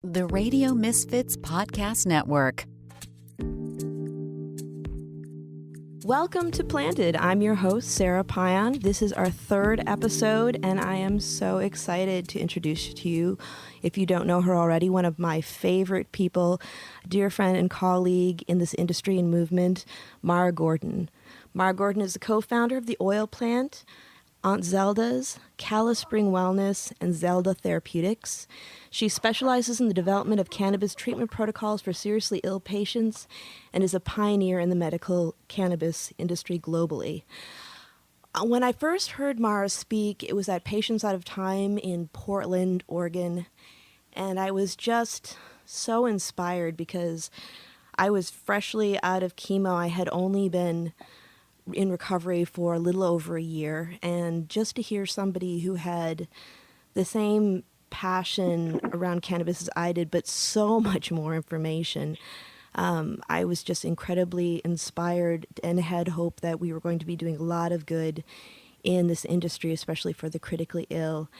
The Radio Misfits Podcast Network. Welcome to Planted. I'm your host, Sara. This is our third episode, and I am so excited to introduce to you, if you don't know her already, one of my favorite people, a dear friend and colleague in this industry and movement, Mara Gordon. Mara Gordon is the co-founder of the oil plant, Aunt Zelda's, Calla Spring Wellness, and Zelda Therapeutics. She specializes in the development of cannabis treatment protocols for seriously ill patients and is a pioneer in the medical cannabis industry globally. When I first heard Mara speak, it was at Patients Out of Time in Portland, Oregon, and I was just so inspired because I was freshly out of chemo. I had only been in recovery for a little over a year, and just to hear somebody who had the same passion around cannabis as I did, but so much more information, I was just incredibly inspired and had hope that we were going to be doing a lot of good in this industry, especially for the critically ill.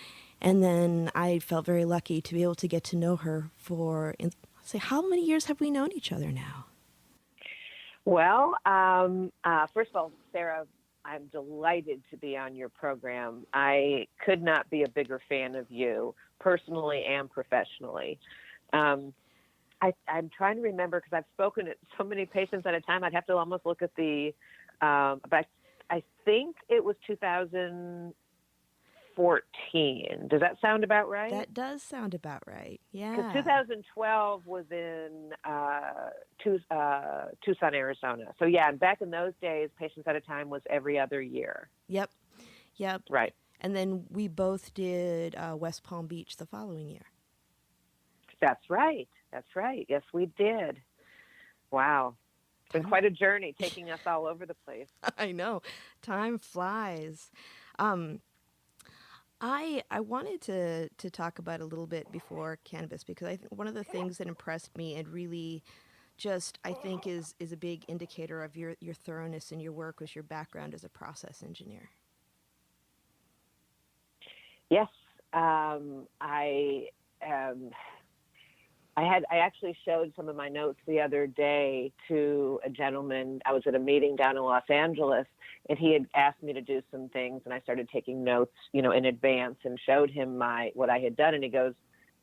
And then I felt very lucky to be able to get to know her for, how many years have we known each other now? Well, first of all, Sara, I'm delighted to be on your program. I could not be a bigger fan of you, personally and professionally. I'm trying to remember, because I've spoken to so many patients at a time, I'd have to almost look at the, but I think it was 2014. Does that sound about right? That does sound about right, yeah. Because 2012 was in Tucson, Arizona. So yeah, and back in those days, Patients at a Time was every other year. Yep. Right. And then we both did West Palm Beach the following year. That's right. Yes, we did. Wow. It's been quite a journey taking us all over the place. I know. Time flies. I wanted to talk about a little bit before cannabis, because I think one of the things that impressed me and really just, I think, is a big indicator of your thoroughness in your work was your background as a process engineer. Yes. I actually showed some of my notes the other day to a gentleman. I was at a meeting down in Los Angeles, and he had asked me to do some things, and I started taking notes, in advance, and showed him what I had done. And he goes,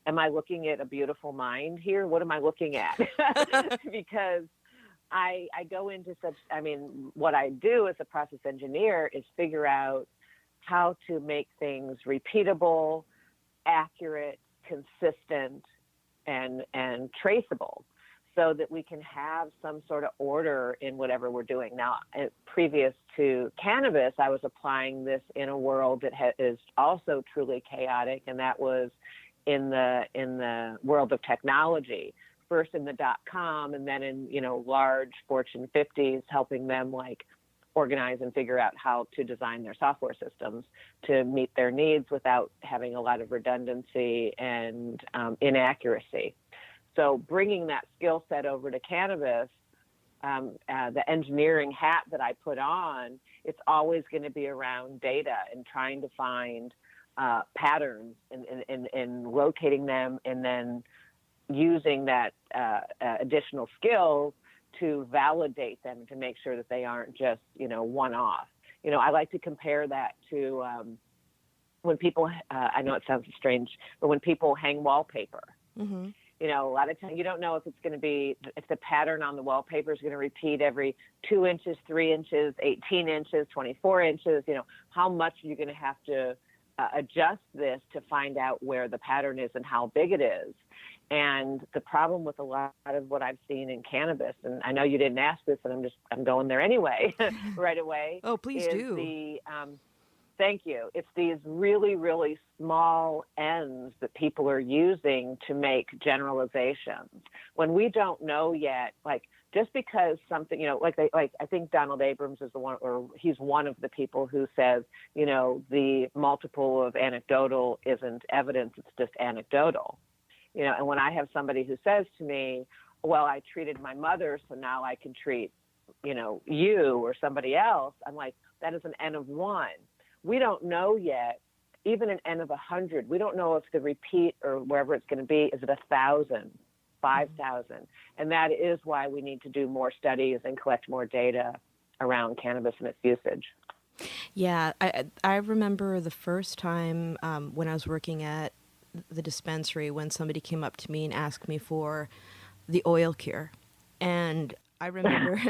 "Am I looking at a beautiful mind here? What am I looking at?" Because I go into what I do as a process engineer is figure out how to make things repeatable, accurate, consistent, and traceable, so that we can have some sort of order in whatever we're doing. Now, previous to cannabis, I was applying this in a world that is also truly chaotic, and that was in the world of technology. First in the .com, and then in large Fortune 50s, helping them organize and figure out how to design their software systems to meet their needs without having a lot of redundancy and inaccuracy. So bringing that skill set over to cannabis, the engineering hat that I put on, it's always going to be around data and trying to find patterns and locating them, and then using that additional skills to validate them, to make sure that they aren't just, one-off. I like to compare that to when people, I know it sounds strange, but when people hang wallpaper. Mm-hmm. A lot of times you don't know if the pattern on the wallpaper is going to repeat every 2 inches, 3 inches, 18 inches, 24 inches. How much are you going to have to adjust this to find out where the pattern is and how big it is. And the problem with a lot of what I've seen in cannabis, and I know you didn't ask this, and I'm going there anyway, right away. Oh, please do. Thank you. It's these really, really small ends that people are using to make generalizations when we don't know yet. Just because something, I think Donald Abrams is the one, or he's one of the people who says, the multiple of anecdotal isn't evidence; it's just anecdotal. And when I have somebody who says to me, "Well, I treated my mother, so now I can treat, you or somebody else," I'm like, that is an N of one. We don't know yet even an N of 100. We don't know if the repeat or wherever it's going to be is at 1,000, 5,000. And that is why we need to do more studies and collect more data around cannabis and its usage. Yeah, I remember the first time when I was working at the dispensary when somebody came up to me and asked me for the oil cure. And I remember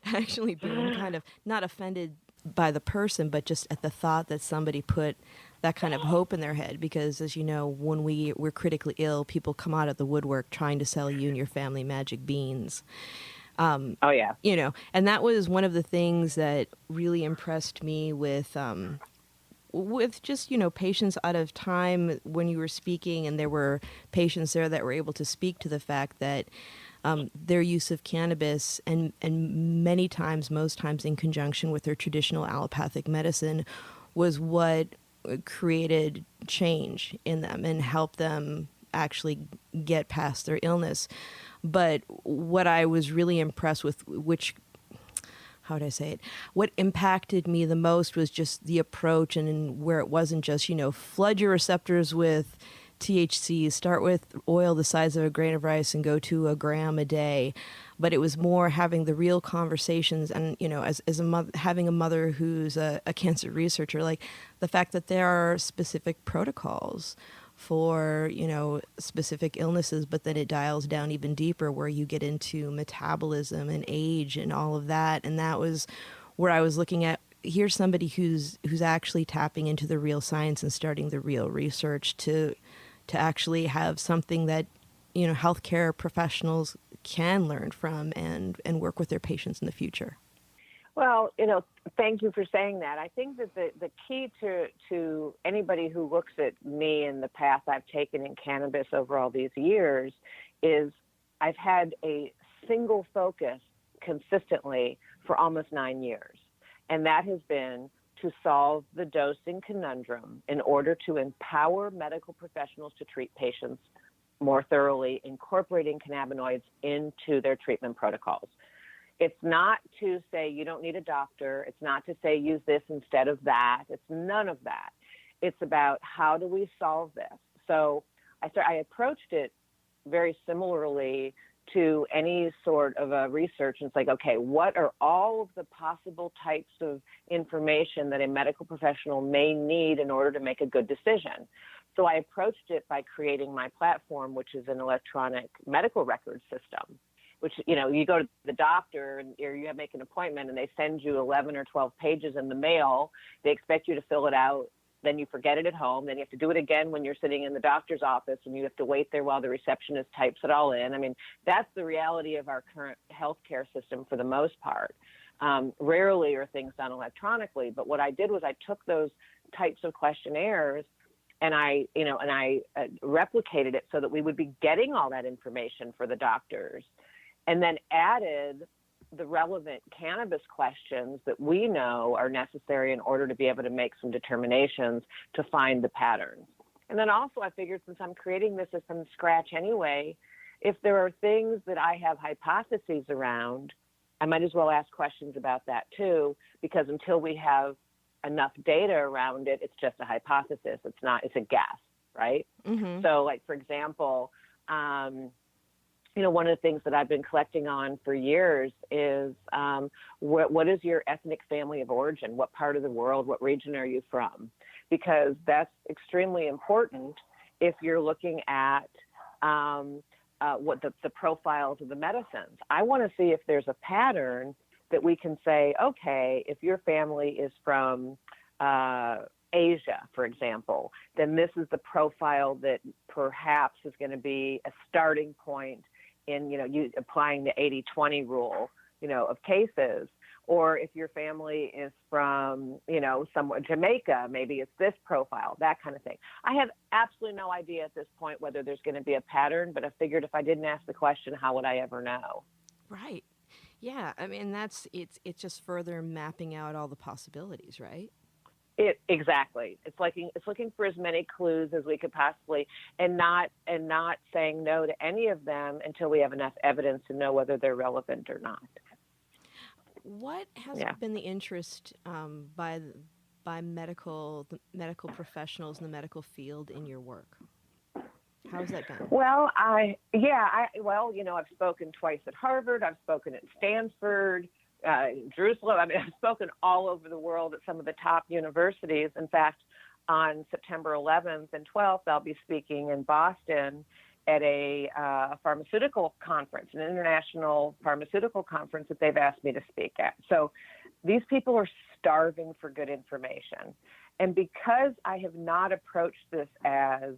actually being kind of not offended by the person, but just at the thought that somebody put that kind of hope in their head. Because as you know, when we're critically ill, people come out of the woodwork trying to sell you and your family magic beans. Oh, yeah. You know, and that was one of the things that really impressed me with just, you know, patients out of time when you were speaking, and there were patients there that were able to speak to the fact that their use of cannabis and many times, most times in conjunction with their traditional allopathic medicine was what created change in them and helped them actually get past their illness. But what I was really impressed with, how would I say it? What impacted me the most was just the approach, and where it wasn't just, you know, flood your receptors with THC, start with oil the size of a grain of rice and go to a gram a day. But it was more having the real conversations, and, you know, as a mother, having a mother who's a cancer researcher, like the fact that there are specific protocols for, you know, specific illnesses, but then it dials down even deeper where you get into metabolism and age and all of that. And that was where I was looking at, here's somebody who's actually tapping into the real science and starting the real research to actually have something that, you know, healthcare professionals can learn from and work with their patients in the future. Well, you know, thank you for saying that. I think that the key to anybody who looks at me and the path I've taken in cannabis over all these years is I've had a single focus consistently for almost 9 years. And that has been to solve the dosing conundrum in order to empower medical professionals to treat patients more thoroughly, incorporating cannabinoids into their treatment protocols. It's not to say you don't need a doctor. It's not to say use this instead of that. It's none of that. It's about how do we solve this? So I approached it very similarly to any sort of a research. And it's like, okay, what are all of the possible types of information that a medical professional may need in order to make a good decision? So I approached it by creating my platform, which is an electronic medical record system, which, you know, you go to the doctor or you make an appointment and they send you 11 or 12 pages in the mail. They expect you to fill it out. Then you forget it at home. Then you have to do it again when you're sitting in the doctor's office, and you have to wait there while the receptionist types it all in. I mean, that's the reality of our current healthcare system for the most part. Rarely are things done electronically. But what I did was I took those types of questionnaires and I replicated it so that we would be getting all that information for the doctors, and then added the relevant cannabis questions that we know are necessary in order to be able to make some determinations to find the patterns. And then also I figured, since I'm creating this from scratch anyway, if there are things that I have hypotheses around, I might as well ask questions about that too, because until we have enough data around it, it's just a hypothesis. It's a guess, right? Mm-hmm. So, like, for example, one of the things that I've been collecting on for years is what is your ethnic family of origin? What part of the world, what region are you from? Because that's extremely important if you're looking at what the profiles of the medicines. I want to see if there's a pattern that we can say, okay, if your family is from Asia, for example, then this is the profile that perhaps is going to be a starting point in, you applying the 80-20 rule, of cases. Or if your family is from, somewhere Jamaica, maybe it's this profile, that kind of thing. I have absolutely no idea at this point whether there's going to be a pattern, but I figured if I didn't ask the question, how would I ever know? Right. Yeah. I mean, it's just further mapping out all the possibilities, right? Exactly. It's looking for as many clues as we could possibly, and not saying no to any of them until we have enough evidence to know whether they're relevant or not. What has been the interest by by the medical professionals in the medical field in your work? How has that been? Well, I've spoken twice at Harvard. I've spoken at Stanford, Jerusalem. I mean, I've spoken all over the world at some of the top universities. In fact, on September 11th and 12th, I'll be speaking in Boston at a pharmaceutical conference, an international pharmaceutical conference that they've asked me to speak at. So these people are starving for good information. And because I have not approached this as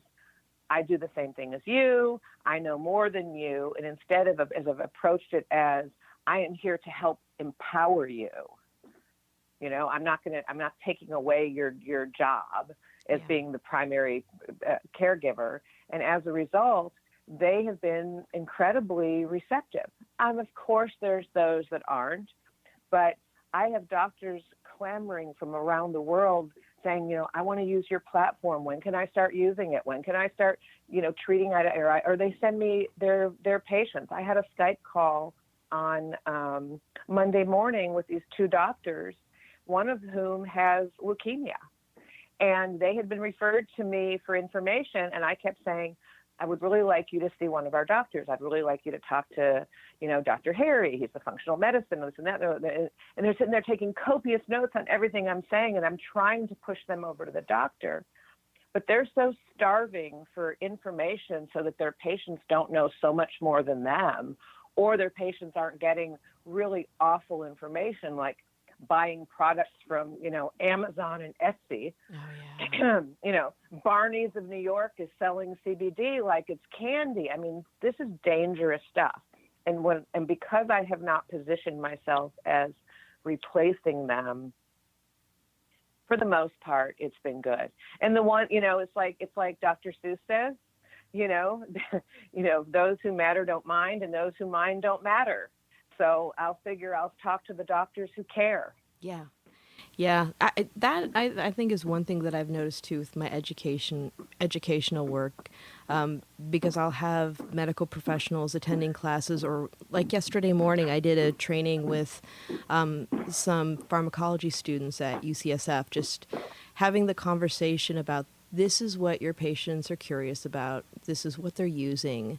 I do the same thing as you, I know more than you, and instead of as I've approached it as I am here to help empower you. I'm not taking away your job as being the primary caregiver. And as a result, they have been incredibly receptive. Of course, there's those that aren't, but I have doctors clamoring from around the world saying, I want to use your platform. When can I start using it? When can I start, treating it? Or they send me their patients. I had a Skype call on Monday morning with these two doctors, one of whom has leukemia. And they had been referred to me for information, and I kept saying, I would really like you to see one of our doctors. I'd really like you to talk to, Dr. Harry. He's a functional medicine, this and that. And they're sitting there taking copious notes on everything I'm saying, and I'm trying to push them over to the doctor. But they're so starving for information so that their patients don't know so much more than them, or their patients aren't getting really awful information like buying products from, Amazon and Etsy. Oh, yeah. Barney's of New York is selling CBD like it's candy. I mean, this is dangerous stuff. And because I have not positioned myself as replacing them, for the most part, it's been good. And the one, it's like Dr. Seuss says, those who matter don't mind, and those who mind don't matter. So I'll talk to the doctors who care. Yeah. Yeah. I think is one thing that I've noticed too with my educational work, because I'll have medical professionals attending classes, or like yesterday morning, I did a training with some pharmacology students at UCSF, just having the conversation about this is what your patients are curious about. This is what they're using.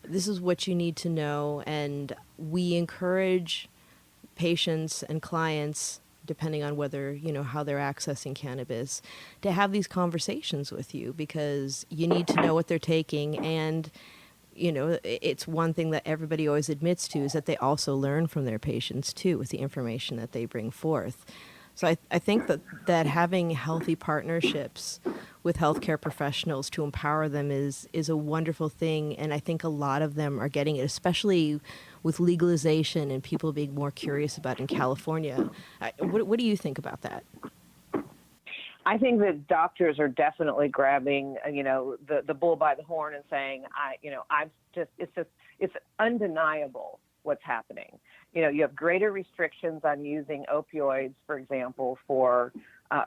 This is what you need to know. And we encourage patients and clients, depending on whether, how they're accessing cannabis, to have these conversations with you, because you need to know what they're taking. And, it's one thing that everybody always admits to is that they also learn from their patients too, with the information that they bring forth. So I think that having healthy partnerships with healthcare professionals to empower them is a wonderful thing. And I think a lot of them are getting it, especially with legalization and people being more curious about it in California. What do you think about that? I think that doctors are definitely grabbing, the bull by the horn and saying, it's undeniable what's happening. You have greater restrictions on using opioids, for example, for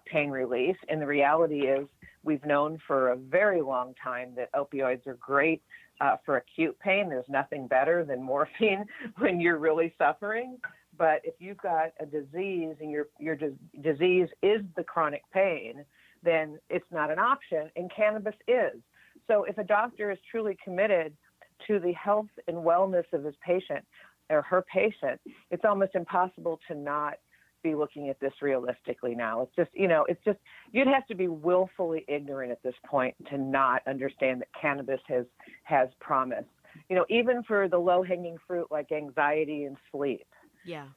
pain relief. And the reality is we've known for a very long time that opioids are great for acute pain. There's nothing better than morphine when you're really suffering. But if you've got a disease and your disease is the chronic pain, then it's not an option, and cannabis is. So if a doctor is truly committed to the health and wellness of his patient or her patient, it's almost impossible to not be looking at this realistically now. It's just, you'd have to be willfully ignorant at this point to not understand that cannabis has promise, even for the low-hanging fruit like anxiety and sleep. Yeah.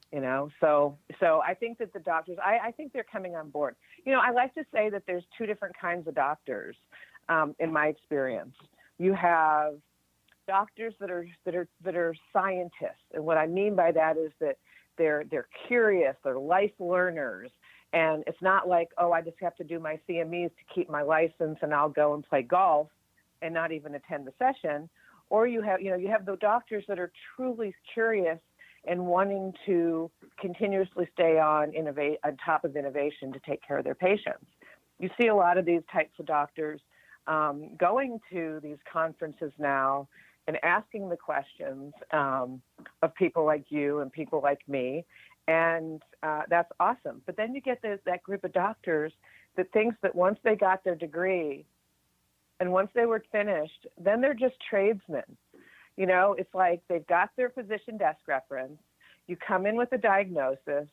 So I think that the doctors, I think they're coming on board. I like to say that there's two different kinds of doctors, in my experience. You have doctors that are scientists, and what I mean by that is that they're curious, they're life learners, and it's not like, oh, I just have to do my CMEs to keep my license, and I'll go and play golf and not even attend the session. Or you have the doctors that are truly curious and wanting to continuously stay on top of innovation to take care of their patients. You see a lot of these types of doctors going to these conferences now and asking the questions of people like you and people like me, And that's awesome. But then you get that group of doctors that thinks that once they got their degree and once they were finished, then they're just tradesmen. You know, it's like they've got their physician desk reference. You come in with a diagnosis.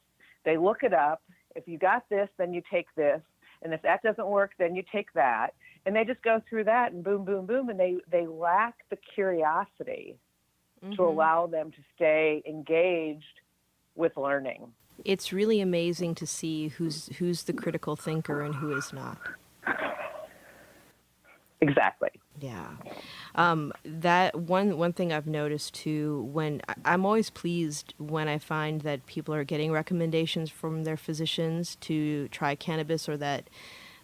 They look it up. If you got this, then you take this. And if that doesn't work, then you take that. And they just go through that and boom, boom, boom. And they lack the curiosity to allow them to stay engaged with learning. It's really amazing to see who's the critical thinker and who is not. Exactly. Yeah. That one thing I've noticed too, when I'm always pleased when I find that people are getting recommendations from their physicians to try cannabis or that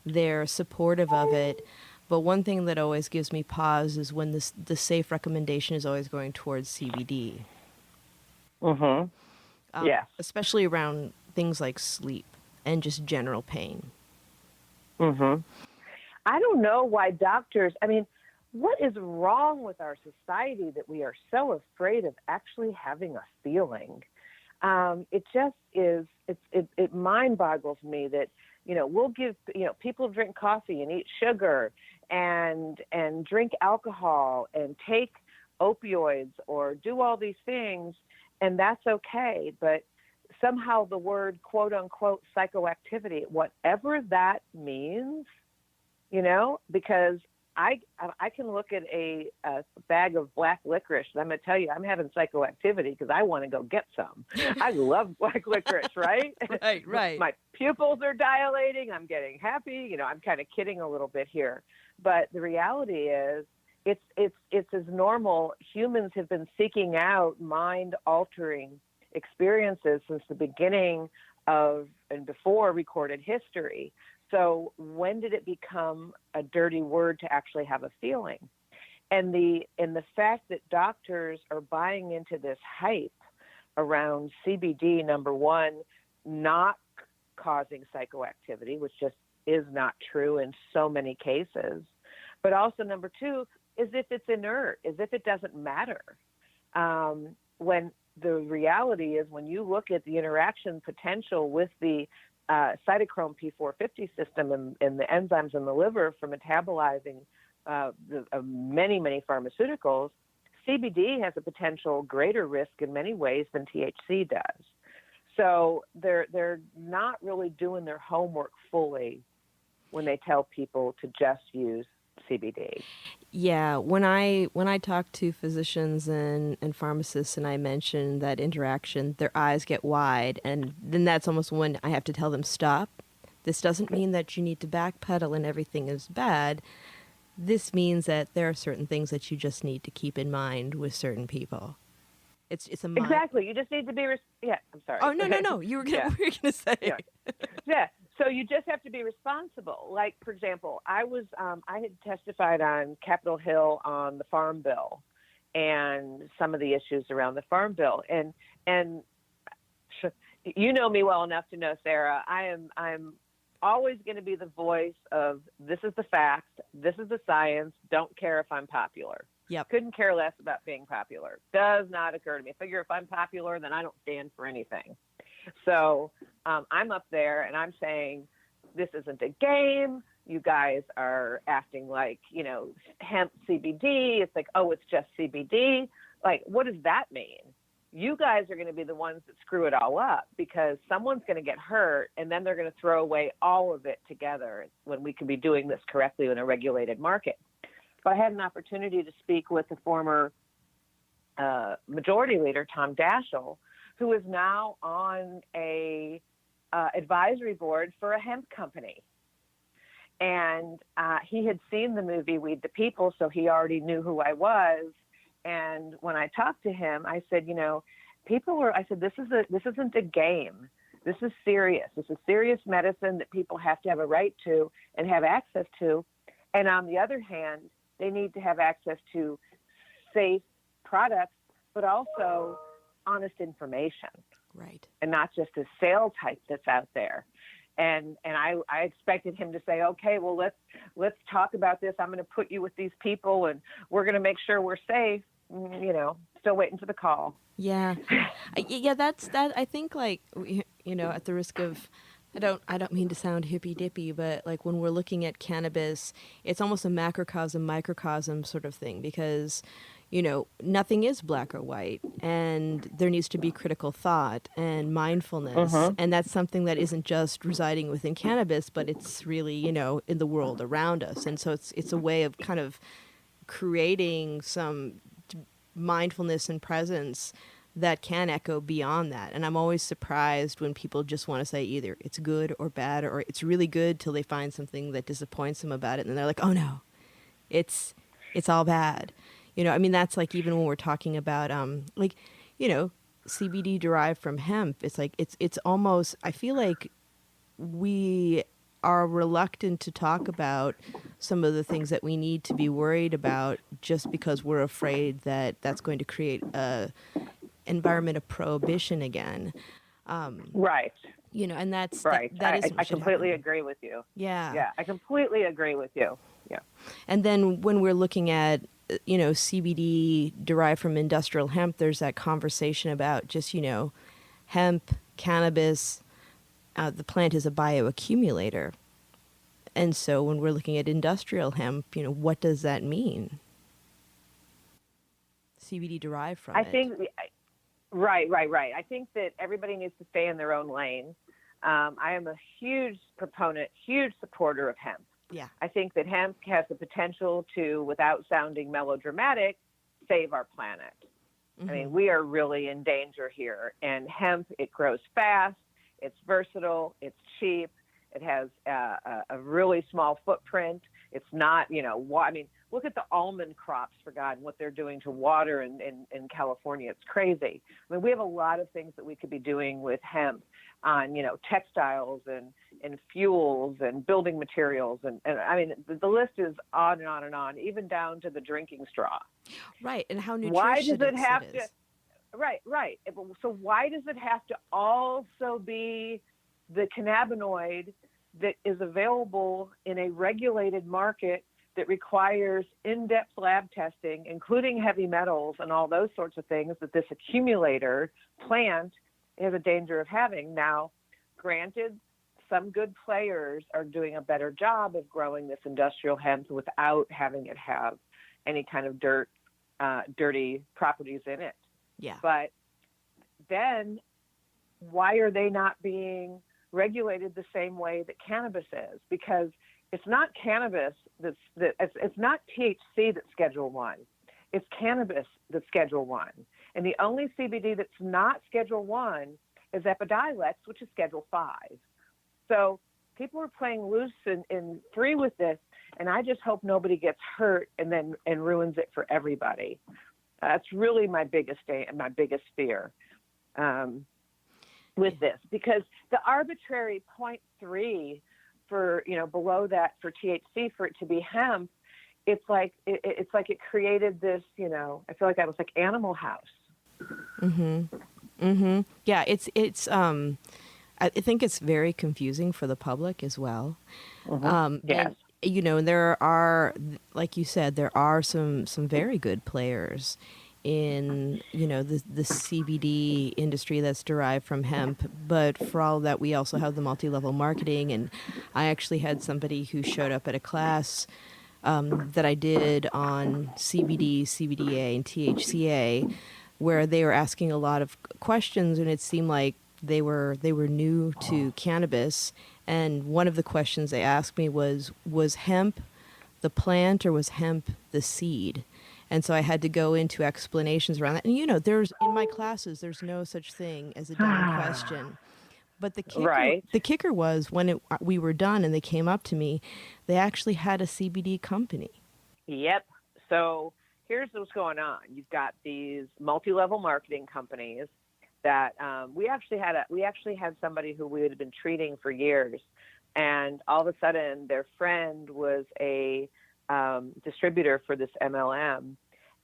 they're supportive of it. But one thing that always gives me pause is when the safe recommendation is always going towards CBD. Yes. Especially around things like sleep and just general pain. I don't know why doctors, I mean, what is wrong with our society that we are so afraid of actually having a feeling? It just is, it mind boggles me that, you know, we'll give, you know, people drink coffee and eat sugar and drink alcohol and take opioids or do all these things, and that's okay. But somehow the word quote unquote psychoactivity, whatever that means, you know, because I can look at a bag of black licorice and I'm going to tell you I'm having psychoactivity because I want to go get some. I love black licorice, right? Right. My pupils are dilating. I'm getting happy. You know, I'm kind of kidding a little bit here. But the reality is it's as normal. Humans have been seeking out mind-altering experiences since the beginning of and before recorded history. So when did it become a dirty word to actually have a feeling? And the fact that doctors are buying into this hype around CBD, number one, not causing psychoactivity, which just is not true in so many cases. But also number two, as if it's inert, as if it doesn't matter. When the reality is when you look at the interaction potential with the cytochrome P450 system and the enzymes in the liver for metabolizing many, many pharmaceuticals, CBD has a potential greater risk in many ways than THC does. So they're not really doing their homework fully when they tell people to just use CBD. Yeah, when I talk to physicians and pharmacists and I mention that interaction, their eyes get wide, and then that's almost when I have to tell them, stop. This doesn't mean that you need to backpedal and everything is bad. This means that there are certain things that you just need to keep in mind with certain people. It's a mind. Exactly. You just need to be yeah, I'm sorry. Oh, no. You were going to say. Yeah. Yeah. So you just have to be responsible. Like, for example, I had testified on Capitol Hill on the Farm Bill and some of the issues around the Farm Bill. And you know me well enough to know, Sarah, I'm always going to be the voice of this is the fact, this is the science, don't care if I'm popular. Yep. Couldn't care less about being popular. Does not occur to me. I figure if I'm popular, then I don't stand for anything. So I'm up there and I'm saying, this isn't a game. You guys are acting like, you know, hemp CBD. It's like, oh, it's just CBD. Like, what does that mean? You guys are going to be the ones that screw it all up because someone's going to get hurt and then they're going to throw away all of it together when we could be doing this correctly in a regulated market. So I had an opportunity to speak with the former majority leader, Tom Daschle, who is now on a advisory board for a hemp company. And he had seen the movie Weed the People, so he already knew who I was. And when I talked to him, I said, you know, this isn't a game. This is serious. This is serious medicine that people have to have a right to and have access to. And on the other hand, they need to have access to safe products, but also honest information. Right. And not just a sales hype that's out there. And I expected him to say, okay, well, let's talk about this. I'm going to put you with these people and we're going to make sure we're safe. You know, still waiting for the call. Yeah. Yeah, that's that. I think, like, at the risk of, I don't mean to sound hippy dippy, but like when we're looking at cannabis, it's almost a macrocosm, microcosm sort of thing, because, nothing is black or white, and there needs to be critical thought and mindfulness. And that's something that isn't just residing within cannabis, but it's really, in the world around us. And so it's a way of kind of creating some mindfulness and presence that can echo beyond that. And I'm always surprised when people just want to say either it's good or bad, or it's really good till they find something that disappoints them about it, and then they're like, oh no, it's all bad. That's like, even when we're talking about CBD derived from hemp, it's like it's almost, I feel like we are reluctant to talk about some of the things that we need to be worried about, just because we're afraid that that's going to create a environment of prohibition again. Right. And that's right. That is I completely agree with you. Yeah. Yeah, I completely agree with you. Yeah. And then when we're looking at CBD derived from industrial hemp, there's that conversation about just hemp, cannabis. The plant is a bioaccumulator. And so when we're looking at industrial hemp, what does that mean? CBD derived from it. Right. I think that everybody needs to stay in their own lane. I am a huge proponent, huge supporter of hemp. Yeah. I think that hemp has the potential to, without sounding melodramatic, save our planet. Mm-hmm. I mean, we are really in danger here. And hemp, it grows fast, it's versatile, it's cheap, it has a really small footprint. It's not, look at the almond crops, for God, and what they're doing to water in California. It's crazy. I mean, we have a lot of things that we could be doing with hemp on, textiles and fuels and building materials. And I mean, the list is on and on and on, even down to the drinking straw. Right. And how nutritious why does it have it is. to? Right. So why does it have to also be the cannabinoid that is available in a regulated market that requires in-depth lab testing, including heavy metals and all those sorts of things that this accumulator plant has a danger of having? Now, granted, some good players are doing a better job of growing this industrial hemp without having it have any kind of dirty properties in it. Yeah. But then why are they not being regulated the same way that cannabis is? Because it's not cannabis it's not THC that's Schedule 1. It's cannabis that's Schedule 1. And the only CBD that's not Schedule 1 is Epidiolex, which is Schedule 5. So people are playing loose and free with this, and I just hope nobody gets hurt and ruins it for everybody. That's really my biggest fear with this, because the arbitrary 0.3 for below that for THC for it to be hemp, it's like it created this. I feel like I was like Animal House. Mm-hmm. Mm-hmm. Yeah. It's I think it's very confusing for the public as well. Mm-hmm. Yes. And there are, like you said, there are some very good players in the CBD industry that's derived from hemp, but for all that, we also have the multi-level marketing. And I actually had somebody who showed up at a class that I did on CBD, CBDA, and THCA, where they were asking a lot of questions, and it seemed like they were new to cannabis. And one of the questions they asked me was hemp the plant or was hemp the seed? And so I had to go into explanations around that. And there's in my classes, there's no such thing as a dumb question. But the kicker was when we were done and they came up to me, they actually had a CBD company. Yep. So here's what's going on. You've got these multi-level marketing companies that we actually had somebody who we had been treating for years, and all of a sudden their friend was a distributor for this MLM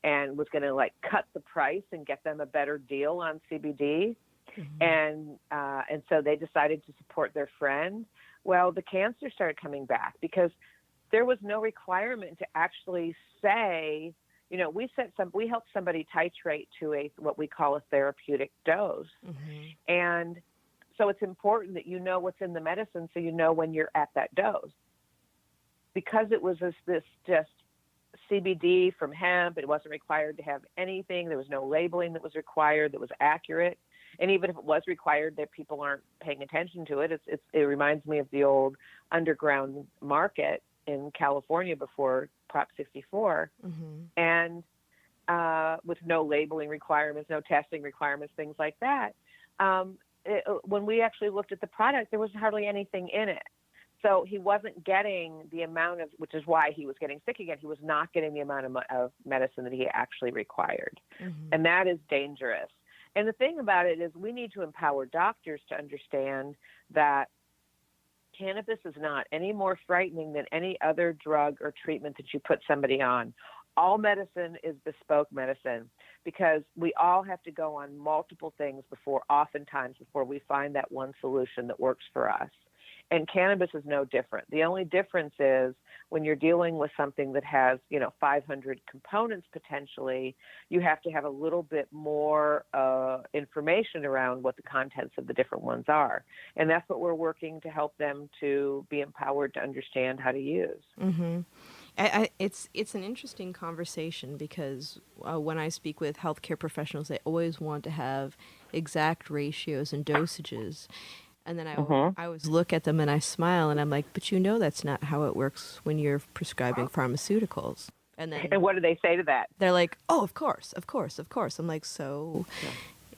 and was going to cut the price and get them a better deal on CBD. Mm-hmm. And so they decided to support their friend. Well, the cancer started coming back because there was no requirement to actually say, we help somebody titrate to what we call a therapeutic dose. Mm-hmm. And so it's important that you know what's in the medicine so you know when you're at that dose. Because it was this just CBD from hemp, it wasn't required to have anything. There was no labeling that was required that was accurate. And even if it was required, that people aren't paying attention to it. It reminds me of the old underground market in California before Prop 64, Mm-hmm. and with no labeling requirements, no testing requirements, things like that. When we actually looked at the product, there was hardly anything in it. So he wasn't getting the amount of, which is why he was getting sick again. He was not getting the amount of medicine that he actually required. Mm-hmm. And that is dangerous. And the thing about it is we need to empower doctors to understand that cannabis is not any more frightening than any other drug or treatment that you put somebody on. All medicine is bespoke medicine because we all have to go on multiple things before we find that one solution that works for us. And cannabis is no different. The only difference is when you're dealing with something that has, 500 components potentially, you have to have a little bit more information around what the contents of the different ones are. And that's what we're working to help them to be empowered to understand how to use. Mm-hmm. It's an interesting conversation because when I speak with healthcare professionals, they always want to have exact ratios and dosages. And then I always look at them and I smile and I'm like, but that's not how it works when you're prescribing pharmaceuticals. And then And what do they say to that? they're like, oh, of course. I'm like, so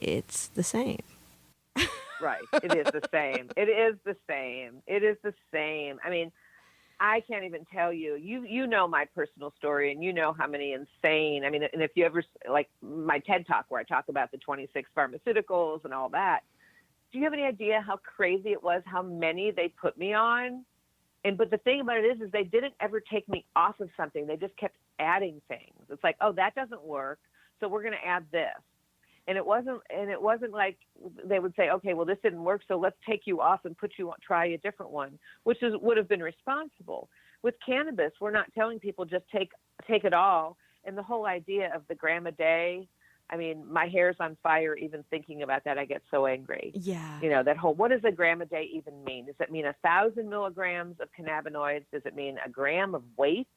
it's the same. Right. It is the same. It is the same. I mean, I can't even tell you. You know my personal story, and you know how many insane. I mean, and if you ever like my TED Talk where I talk about the 26 pharmaceuticals and all that. Do you have any idea how crazy it was, how many they put me on? But the thing about it is they didn't ever take me off of something. They just kept adding things. It's like, oh, that doesn't work, so we're going to add this. And it wasn't like they would say, okay, well, this didn't work, so let's take you off and try a different one, which would have been responsible. With cannabis, we're not telling people just take it all. And the whole idea of the gram a day, I mean, my hair's on fire even thinking about that. I get so angry. Yeah. That whole, what does a gram a day even mean? Does it mean 1,000 milligrams of cannabinoids? Does it mean a gram of weight,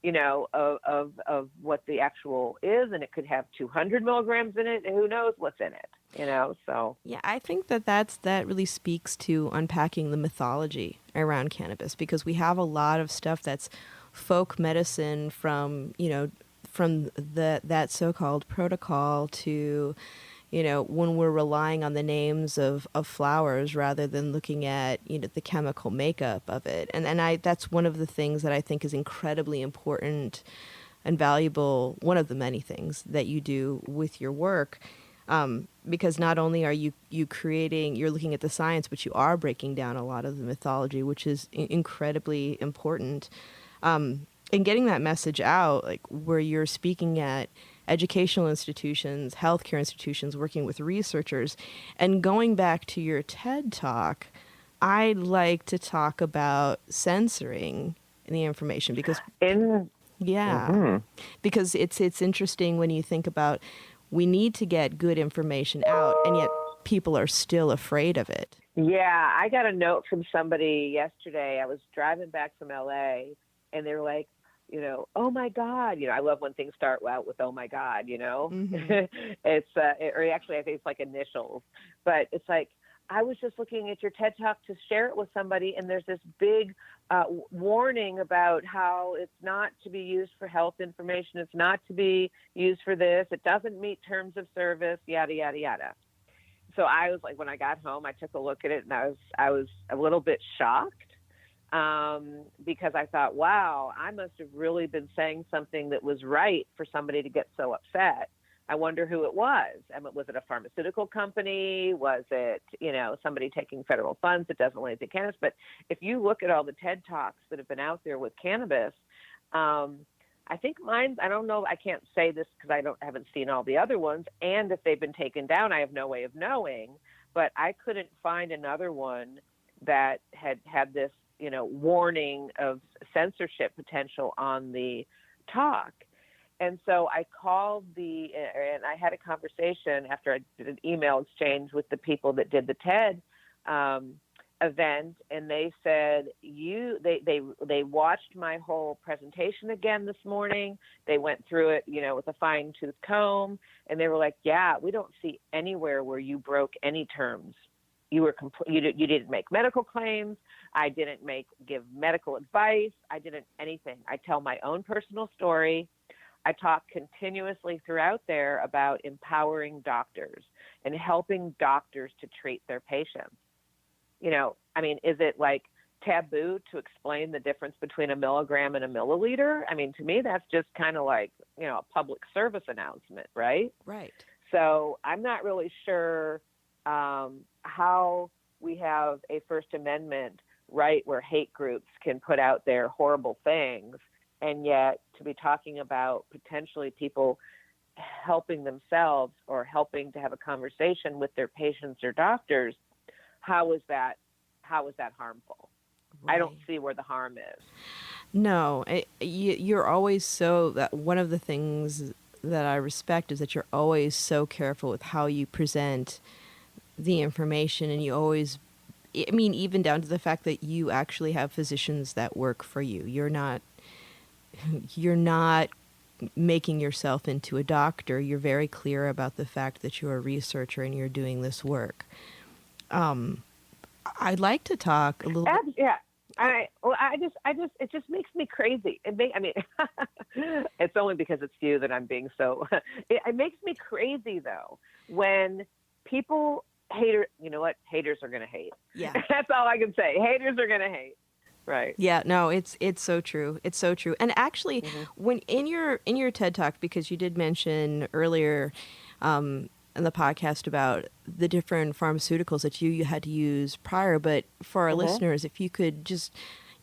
of what the actual is? And it could have 200 milligrams in it. And who knows what's in it, so. Yeah, I think that really speaks to unpacking the mythology around cannabis because we have a lot of stuff that's folk medicine from that so-called protocol to, when we're relying on the names of flowers rather than looking at, the chemical makeup of it. And that's one of the things that I think is incredibly important and valuable, one of the many things that you do with your work, because not only are you you're looking at the science, but you are breaking down a lot of the mythology, which is incredibly important. And getting that message out, like where you're speaking at educational institutions, healthcare institutions, working with researchers, and going back to your TED Talk, I'd like to talk about censoring the information because because it's interesting when you think about we need to get good information out, and yet people are still afraid of it. Yeah, I got a note from somebody yesterday. I was driving back from LA, and they were like, oh my God, I love when things start out with, oh my God, Mm-hmm. It's, or actually I think it's like initials, but it's like, I was just looking at your TED Talk to share it with somebody, and there's this big warning about how it's not to be used for health information. It's not to be used for this. It doesn't meet terms of service, yada, yada, yada. So I was like, when I got home, I took a look at it, and I was a little bit shocked. Because I thought, wow, I must have really been saying something that was right for somebody to get so upset. I wonder who it was. I mean, was it a pharmaceutical company? Was it, somebody taking federal funds that doesn't relate to cannabis? But if you look at all the TED Talks that have been out there with cannabis, I think mine, I don't know, I can't say this because I haven't seen all the other ones. And if they've been taken down, I have no way of knowing. But I couldn't find another one that had this, warning of censorship potential on the talk. And so I called and I had a conversation after I did an email exchange with the people that did the TED event, and they said they watched my whole presentation again this morning. They went through it, with a fine-tooth comb, and they were like, "Yeah, we don't see anywhere where you broke any terms. You didn't make medical claims. I didn't give medical advice. I didn't anything. I tell my own personal story. I talk continuously throughout there about empowering doctors and helping doctors to treat their patients. Is it like taboo to explain the difference between a milligram and a milliliter? To me, that's just kind of like, a public service announcement, right? Right. So I'm not really sure how we have a First Amendment right where hate groups can put out their horrible things, and yet to be talking about potentially people helping themselves or helping to have a conversation with their patients or doctors, how is that harmful? Right. I don't see where the harm is. No, you're always one of the things that I respect is that you're always so careful with how you present the information, and you always, even down to the fact that you actually have physicians that work for you. You're not making yourself into a doctor. You're very clear about the fact that you're a researcher and you're doing this work. I'd like to talk a little bit. Yeah. It just makes me crazy. It's only because it's you that I'm being so. It makes me crazy though when people you know what? Haters are going to hate. Yeah. That's all I can say. Haters are going to hate. Right. Yeah, no, it's so true. It's so true. And actually, when in your TED Talk, because you did mention earlier in the podcast about the different pharmaceuticals that you had to use prior, but for our listeners, if you could just,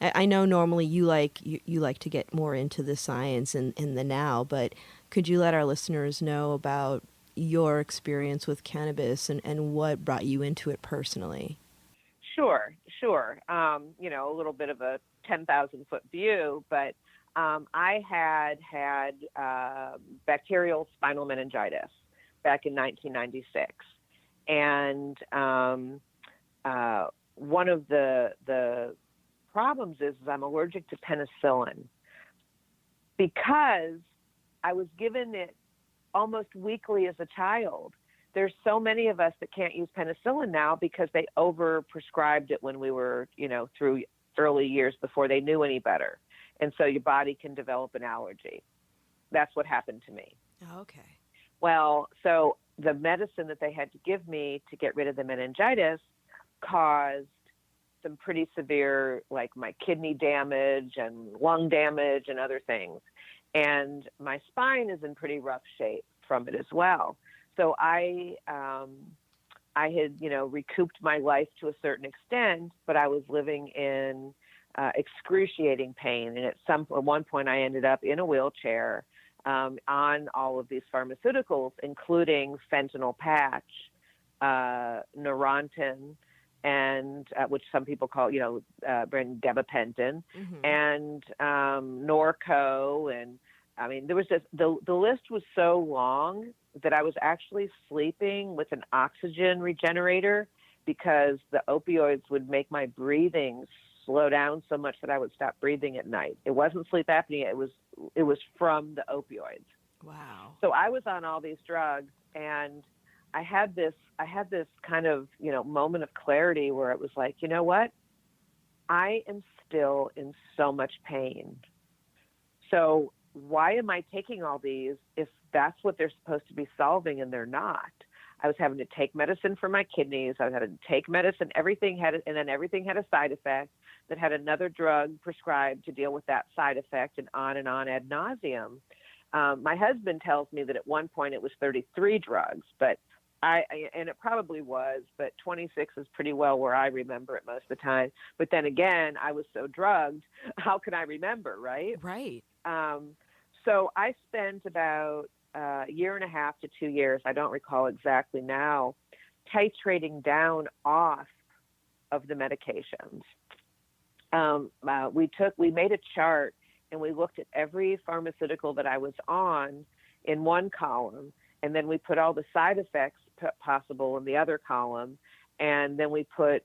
I know normally you like to get more into the science and the now, but could you let our listeners know about your experience with cannabis and what brought you into it personally? Sure. A little bit of a 10,000-foot view, but I had bacterial spinal meningitis back in 1996, and one of the problems is I'm allergic to penicillin because I was given it almost weekly as a child. There's so many of us that can't use penicillin now because they overprescribed it when we were, through early years before they knew any better. And so your body can develop an allergy. That's what happened to me. Okay. Well, so the medicine that they had to give me to get rid of the meningitis caused some pretty severe, like my kidney damage and lung damage and other things. And my spine is in pretty rough shape from it as well. So I had, recouped my life to a certain extent, but I was living in excruciating pain. And at one point I ended up in a wheelchair on all of these pharmaceuticals, including fentanyl patch, Neurontin, and which some people call, gabapentin, and Norco. And there was just, the list was so long that I was actually sleeping with an oxygen regenerator because the opioids would make my breathing slow down so much that I would stop breathing at night. It wasn't sleep apnea. It was from the opioids. Wow. So I was on all these drugs, and I had this kind of, moment of clarity where it was like, you know what? I am still in so much pain. So why am I taking all these if that's what they're supposed to be solving and they're not? I was having to take medicine for my kidneys. I was having to take medicine. Everything had a side effect that had another drug prescribed to deal with that side effect, and on ad nauseum. My husband tells me that at one point it was 33 drugs, and it probably was, but 26 is pretty well where I remember it most of the time. But then again, I was so drugged, how can I remember, right? Right. So I spent about a year and a half to 2 years, I don't recall exactly now, titrating down off of the medications. We made a chart and we looked at every pharmaceutical that I was on in one column, and then we put all the side effects possible in the other column, and then we took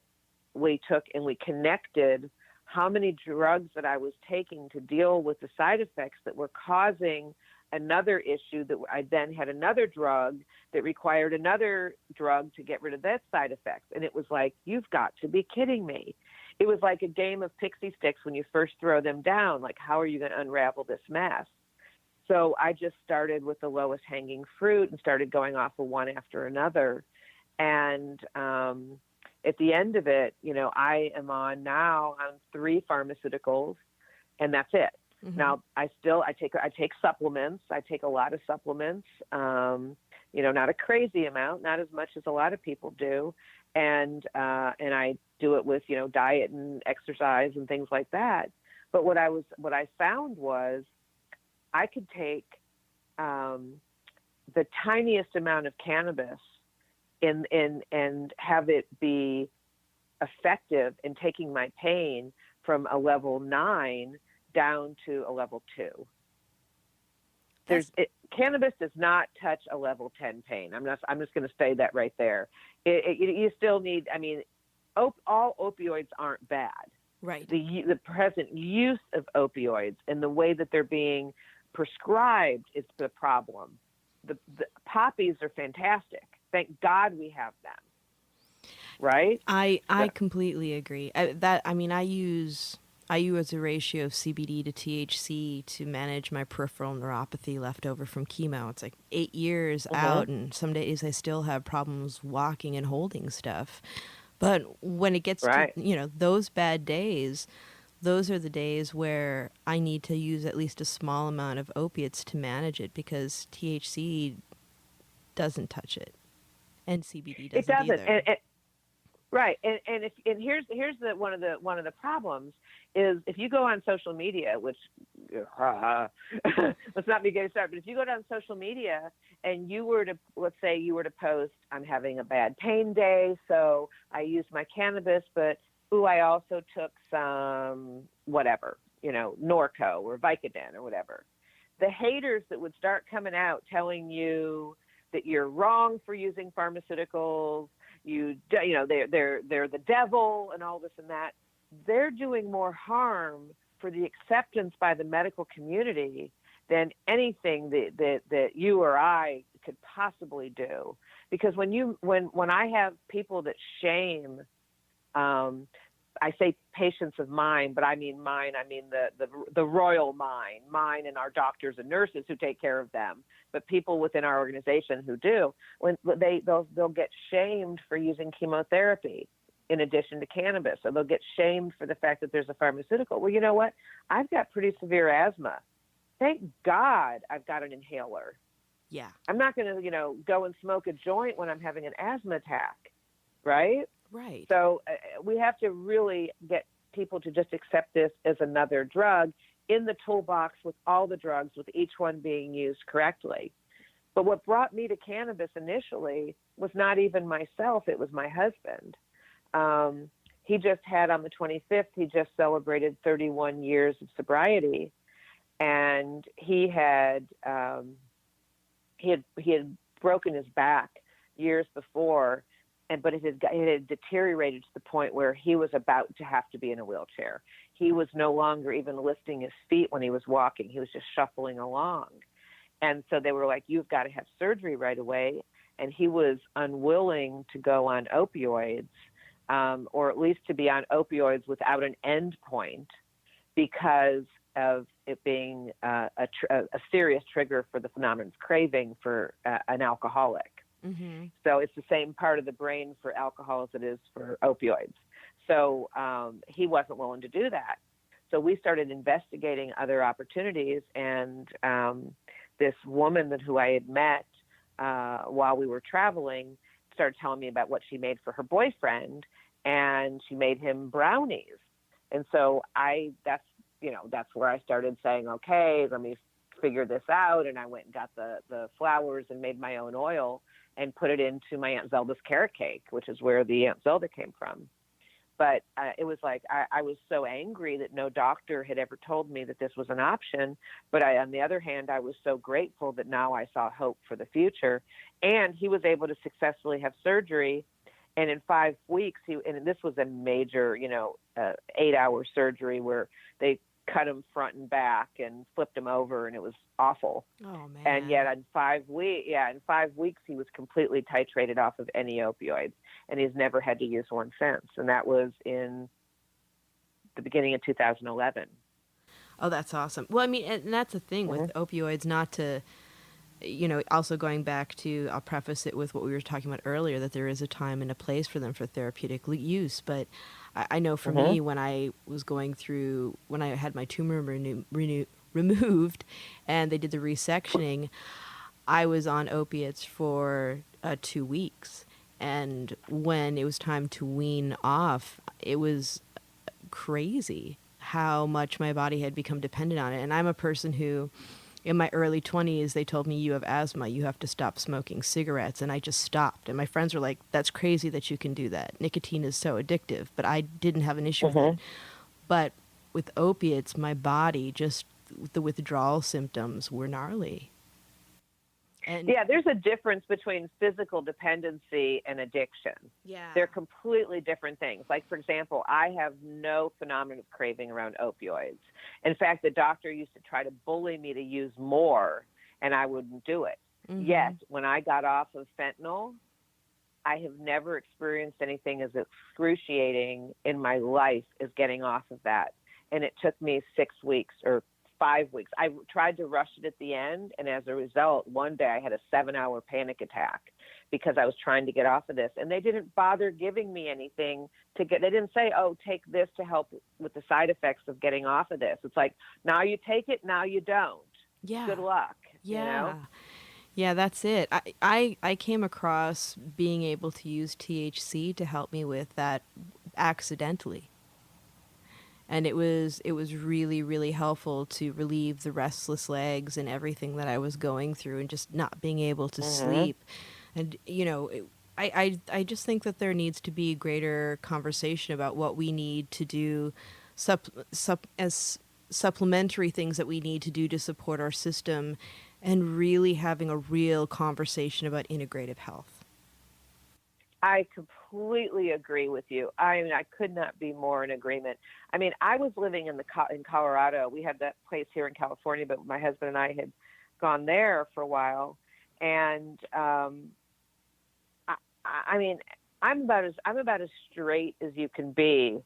and we connected how many drugs that I was taking to deal with the side effects that were causing another issue, that I then had another drug that required another drug to get rid of that side effects. And it was like, you've got to be kidding me. It was like a game of pixie sticks when you first throw them down. Like, how are you going to unravel this mess? So I just started with the lowest hanging fruit and started going off of one after another. And at the end of it, I am on 3 pharmaceuticals, and that's it. Mm-hmm. Now, I take supplements. I take a lot of supplements, not a crazy amount, not as much as a lot of people do. And I do it with, diet and exercise and things like that. But what I found was I could take the tiniest amount of cannabis and have it be effective in taking my pain from a level 9 down to a level 2. Cannabis does not touch a level 10 pain. I'm just going to say that right there. You still need. I mean, all opioids aren't bad. Right. The present use of opioids and the way that they're being prescribed is the problem. The poppies are fantastic. Thank God we have them. Right. I completely agree. I use a ratio of CBD to THC to manage my peripheral neuropathy left over from chemo. It's like 8 years out, and some days I still have problems walking and holding stuff. But when it gets to, those bad days, those are the days where I need to use at least a small amount of opiates to manage it, because THC doesn't touch it, and CBD doesn't either. Right, and here's one of the problems is if you go on social media, which let's not be getting started, but if you go down social media and let's say you were to post, I'm having a bad pain day, so I used my cannabis, but I also took some whatever, Norco or Vicodin or whatever. The haters that would start coming out telling you that you're wrong for using pharmaceuticals, they're the devil and all this and that. They're doing more harm for the acceptance by the medical community than anything that you or I could possibly do. Because when I have people that shame, I say patients of mine, but I mean mine. I mean the royal mine, and our doctors and nurses who take care of them. But people within our organization who do, when they'll get shamed for using chemotherapy in addition to cannabis, or they'll get shamed for the fact that there's a pharmaceutical. Well, you know what? I've got pretty severe asthma. Thank God I've got an inhaler. Yeah, I'm not going to go and smoke a joint when I'm having an asthma attack, right? Right. So we have to really get people to just accept this as another drug in the toolbox with all the drugs, with each one being used correctly. But what brought me to cannabis initially was not even myself, it was my husband. He just had, on the 25th, he just celebrated 31 years of sobriety. And he had broken his back years before, but it had deteriorated to the point where he was about to have to be in a wheelchair. He was no longer even lifting his feet when he was walking. He was just shuffling along. And so they were like, you've got to have surgery right away. And he was unwilling to go on opioids, or at least to be on opioids without an end point, because of it being a serious trigger for the phenomenon of craving for an alcoholic. Mm-hmm. So it's the same part of the brain for alcohol as it is for opioids. So he wasn't willing to do that. So we started investigating other opportunities, and this woman who I had met while we were traveling started telling me about what she made for her boyfriend, and she made him brownies. And so that's where I started saying, okay, let me figure this out. And I went and got the flowers and made my own oil and put it into my Aunt Zelda's carrot cake, which is where the Aunt Zelda came from. But it was like I was so angry that no doctor had ever told me that this was an option. But on the other hand, I was so grateful that now I saw hope for the future. And he was able to successfully have surgery. And in 5 weeks, and this was a major, 8-hour surgery where they cut him front and back and flipped him over, and it was awful. Oh man! And yet in 5 weeks, he was completely titrated off of any opioids, and he's never had to use one since. And that was in the beginning of 2011. Oh, that's awesome. Well, I mean, and that's the thing with opioids, not to, also going back to, I'll preface it with what we were talking about earlier, that there is a time and a place for them for therapeutic use. But I know for me, when I was when I had my tumor removed and they did the resectioning, I was on opiates for 2 weeks. And when it was time to wean off, it was crazy how much my body had become dependent on it. And I'm a person who, in my early 20s, they told me, you have asthma, you have to stop smoking cigarettes. And I just stopped. And my friends were like, that's crazy that you can do that. Nicotine is so addictive. But I didn't have an issue with it. But with opiates, my body, just the withdrawal symptoms were gnarly. And yeah, there's a difference between physical dependency and addiction. Yeah. They're completely different things. Like, for example, I have no phenomenon of craving around opioids. In fact, the doctor used to try to bully me to use more, and I wouldn't do it. Yet, when I got off of fentanyl, I have never experienced anything as excruciating in my life as getting off of that. And it took me 6 weeks or 5 weeks. I tried to rush it at the end, and as a result, one day I had a 7-hour panic attack because I was trying to get off of this, and they didn't bother giving me anything to get. They didn't say, "Oh, take this to help with the side effects of getting off of this." It's like, now you take it, now you don't. Yeah. Good luck. Yeah. You know? Yeah, that's it. I came across being able to use THC to help me with that accidentally. And it was really, really helpful to relieve the restless legs and everything that I was going through and just not being able to sleep. And, I just think that there needs to be greater conversation about what we need to do as supplementary things that we need to do to support our system, and really having a real conversation about integrative health. I completely agree with you. I mean, I could not be more in agreement. I mean, I was living in Colorado. We had that place here in California, but my husband and I had gone there for a while. And I mean, I'm about as straight as you can be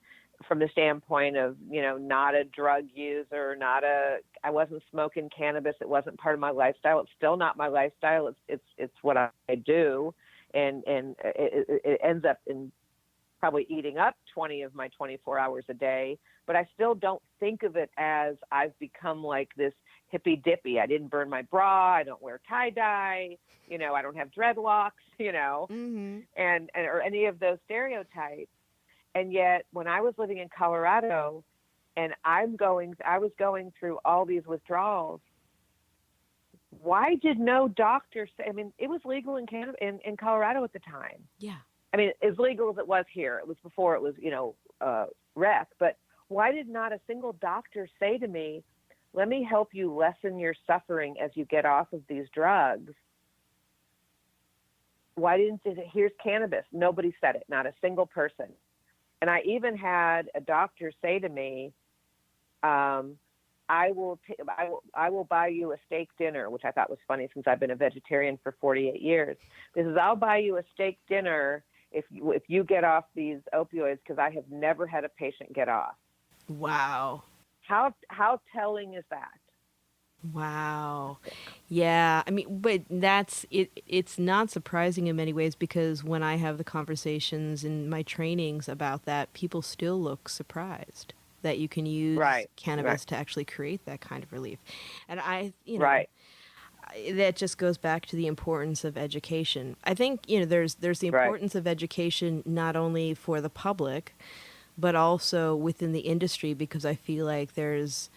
from the standpoint of, not a drug user, I wasn't smoking cannabis. It wasn't part of my lifestyle. It's still not my lifestyle. It's what I do. And it ends up in probably eating up 20 of my 24 hours a day. But I still don't think of it as I've become like this hippy dippy. I didn't burn my bra. I don't wear tie dye. I don't have dreadlocks. And or any of those stereotypes. And yet, when I was living in Colorado, and I was going through all these withdrawals. Why did no doctor say? I mean, it was legal in Canada, in Colorado at the time. Yeah. I mean, as legal as it was here. It was before it was, rec. But why did not a single doctor say to me, "Let me help you lessen your suffering as you get off of these drugs"? Why didn't they say, "Here's cannabis"? Nobody said it. Not a single person. And I even had a doctor say to me, I will buy you a steak dinner, which I thought was funny since I've been a vegetarian for 48 years. This is, I'll buy you a steak dinner if you get off these opioids, because I have never had a patient get off. Wow. How telling is that? Wow. Yeah. I mean, but that's it. It's not surprising in many ways, because when I have the conversations in my trainings about that, people still look surprised that you can use cannabis to actually create that kind of relief. And that just goes back to the importance of education. I think, there's the importance of education not only for the public, but also within the industry, because I feel like there's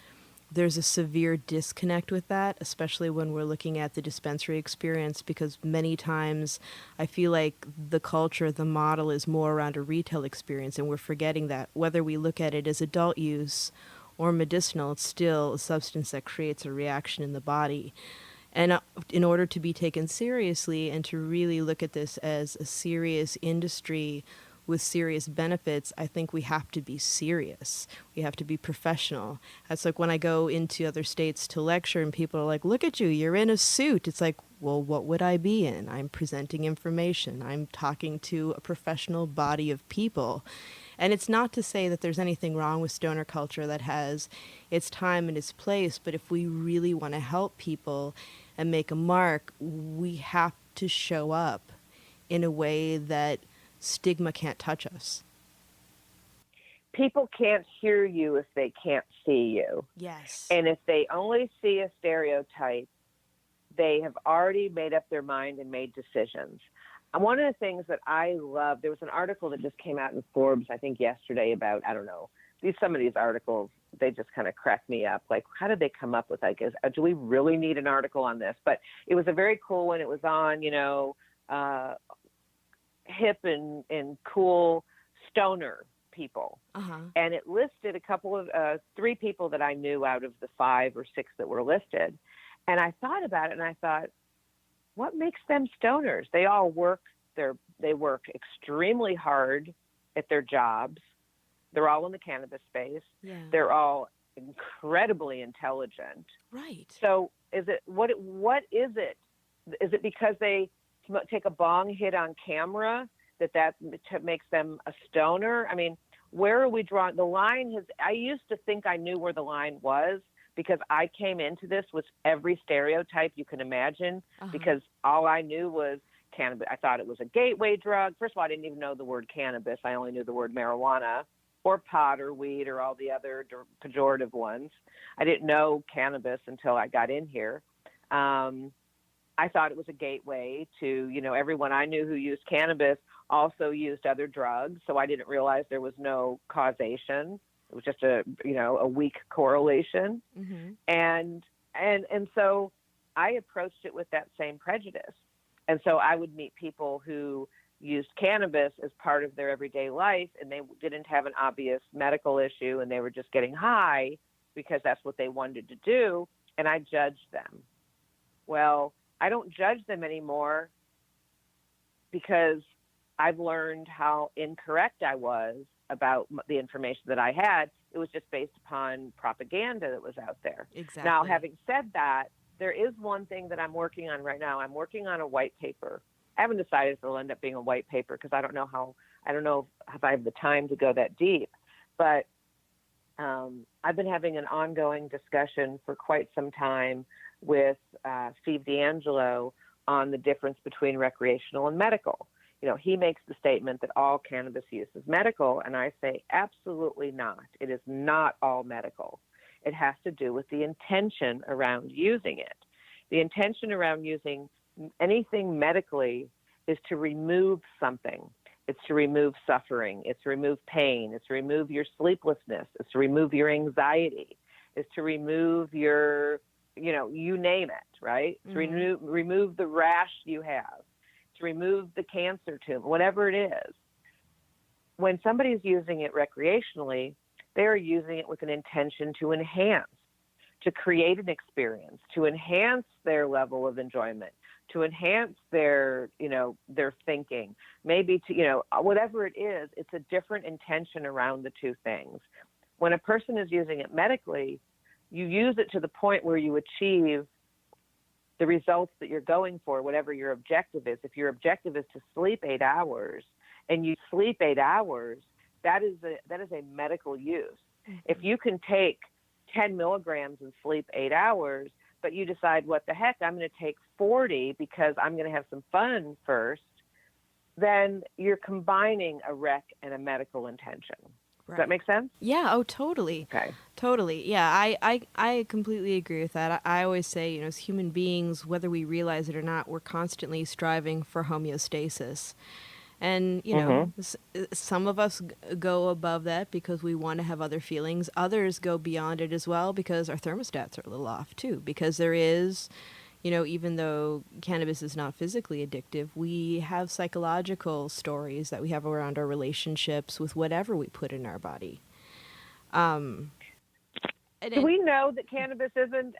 there's a severe disconnect with that, especially when we're looking at the dispensary experience, because many times I feel like the culture, the model is more around a retail experience, and we're forgetting that whether we look at it as adult use or medicinal, it's still a substance that creates a reaction in the body. And in order to be taken seriously and to really look at this as a serious industry with serious benefits, I think we have to be serious. We have to be professional. That's like when I go into other states to lecture and people are like, look at you, you're in a suit. It's like, well, what would I be in? I'm presenting information. I'm talking to a professional body of people. And it's not to say that there's anything wrong with stoner culture that has its time and its place, but if we really want to help people and make a mark, we have to show up in a way that stigma can't touch us. People can't hear you if they can't see you. Yes. And if they only see a stereotype, they have already made up their mind and made decisions. And one of the things that I love, there was an article that just came out in Forbes, I think yesterday, about, I don't know, some of these articles, they just kind of crack me up. Like, how did they come up with, like, do we really need an article on this? But it was a very cool one. It was on, hip and cool stoner people. Uh-huh. And it listed a couple of, 3 people that I knew out of the 5 or 6 that were listed. And I thought about it and I thought, what makes them stoners? They all work extremely hard at their jobs. They're all in the cannabis space. Yeah. They're all incredibly intelligent. Right. So what is it? Is it because they take a bong hit on camera that makes them a stoner? I mean, where are we drawing the line? I used to think I knew where the line was, because I came into this with every stereotype you can imagine, because all I knew was cannabis. I thought it was a gateway drug. First of all, I didn't even know the word cannabis. I only knew the word marijuana or pot or weed or all the other pejorative ones. I didn't know cannabis until I got in here. I thought it was a gateway to, everyone I knew who used cannabis also used other drugs. So I didn't realize there was no causation. It was just a weak correlation. Mm-hmm. And so I approached it with that same prejudice. And so I would meet people who used cannabis as part of their everyday life, and they didn't have an obvious medical issue, and they were just getting high because that's what they wanted to do. And I judged them. Well, I don't judge them anymore because I've learned how incorrect I was about the information that I had. It was just based upon propaganda that was out there. Exactly. Now, having said that, there is one thing that I'm working on right now. I'm working on a white paper. I haven't decided if it'll end up being a white paper because I don't know if I have the time to go that deep. But I've been having an ongoing discussion for quite some time with Steve D'Angelo on the difference between recreational and medical. He makes the statement that all cannabis use is medical, and I say absolutely not. It is not all medical. It has to do with the intention around using it. The intention around using anything medically is to remove something. It's to remove suffering. It's to remove pain. It's to remove your sleeplessness. It's to remove your anxiety. It's to remove your, you name it, right? Mm-hmm. To remove the rash you have, to remove the cancer tumor, whatever it is. When somebody's using it recreationally, they're using it with an intention to enhance, to create an experience, to enhance their level of enjoyment, to enhance their thinking, maybe to, whatever it is, it's a different intention around the two things. When a person is using it medically, you use it to the point where you achieve the results that you're going for, whatever your objective is. If your objective is to sleep 8 hours and you sleep 8 hours, that is a medical use. Mm-hmm. If you can take 10 milligrams and sleep 8 hours, but you decide, what the heck, I'm going to take 40 because I'm going to have some fun first, then you're combining a rec and a medical intention. Right. Does that make sense? Yeah. Oh, totally. Okay. Totally. Yeah. I completely agree with that. I always say, as human beings, whether we realize it or not, we're constantly striving for homeostasis. And, you know, some of us go above that because we want to have other feelings. Others go beyond it as well because our thermostats are a little off too. Because there is, you know, even though cannabis is not physically addictive, we have psychological stories that we have around our relationships with whatever we put in our body. Do we know that cannabis isn't?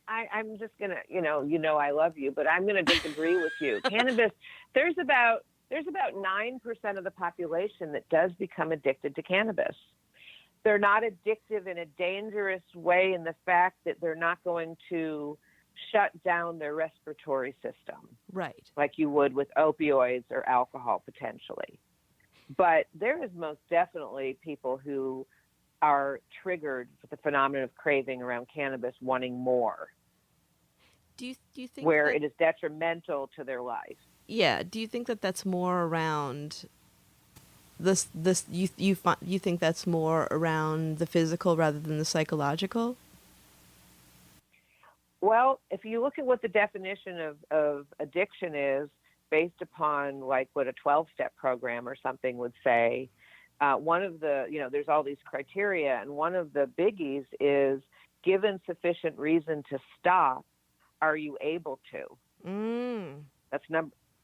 I'm just gonna, I love you, but I'm gonna disagree with you. Cannabis, there's about 9% of the population that does become addicted to cannabis. They're not addictive in a dangerous way in the fact that they're not going to shut down their respiratory system, right, like you would with opioids or alcohol potentially. But there is most definitely people who are triggered with the phenomenon of craving around cannabis, wanting more. Do you think where it is detrimental to their life? Yeah. Do you think that that's more around this? You think that's more around the physical rather than the psychological? Well, if you look at what the definition of addiction is, based upon like what a 12-step program or something would say, one of the, there's all these criteria, and one of the biggies is given sufficient reason to stop, are you able to? That's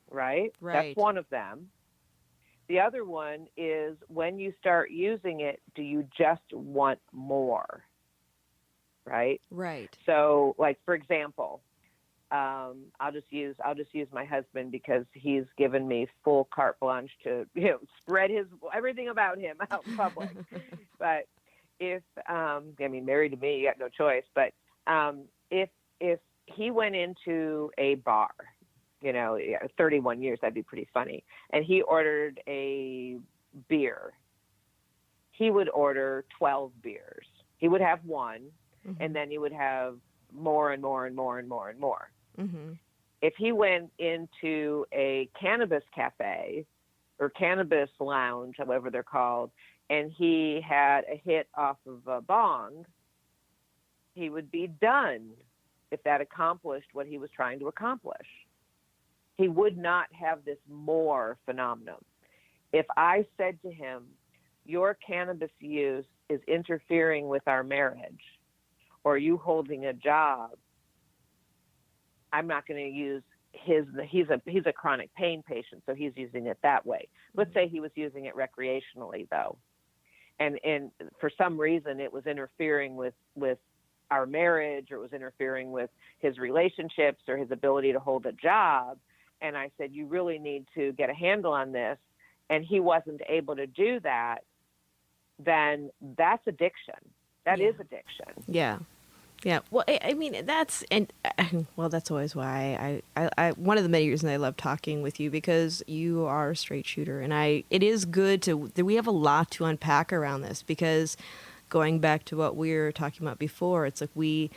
right? That's one of them. The other one is when you start using it, do you just want more? Right? Right. So, like, for example, I'll just use my husband because he's given me full carte blanche to spread everything about him out in public. But if married to me, you got no choice. But if he went into a bar, 31 years, that'd be pretty funny, and he ordered a beer, he would order 12 beers. He would have one, and then he would have more and more and more and more and more. If he went into a cannabis cafe or cannabis lounge, however they're called, and he had a hit off of a bong, he would be done if that accomplished what he was trying to accomplish. He would not have this more phenomenon. If I said to him, your cannabis use is interfering with our marriage, or you holding a job, I'm not going to use he's a chronic pain patient, so he's using it that way. Let's say he was using it recreationally, though, and for some reason it was interfering with our marriage, or it was interfering with his relationships or his ability to hold a job. And I said, you really need to get a handle on this. And he wasn't able to do that. Then that's addiction. That is addiction. Yeah. Yeah. Well, I mean, that's always why I one of the many reasons I love talking with you, because you are a straight shooter, and it is good we have a lot to unpack around this, because going back to what we were talking about before, it's like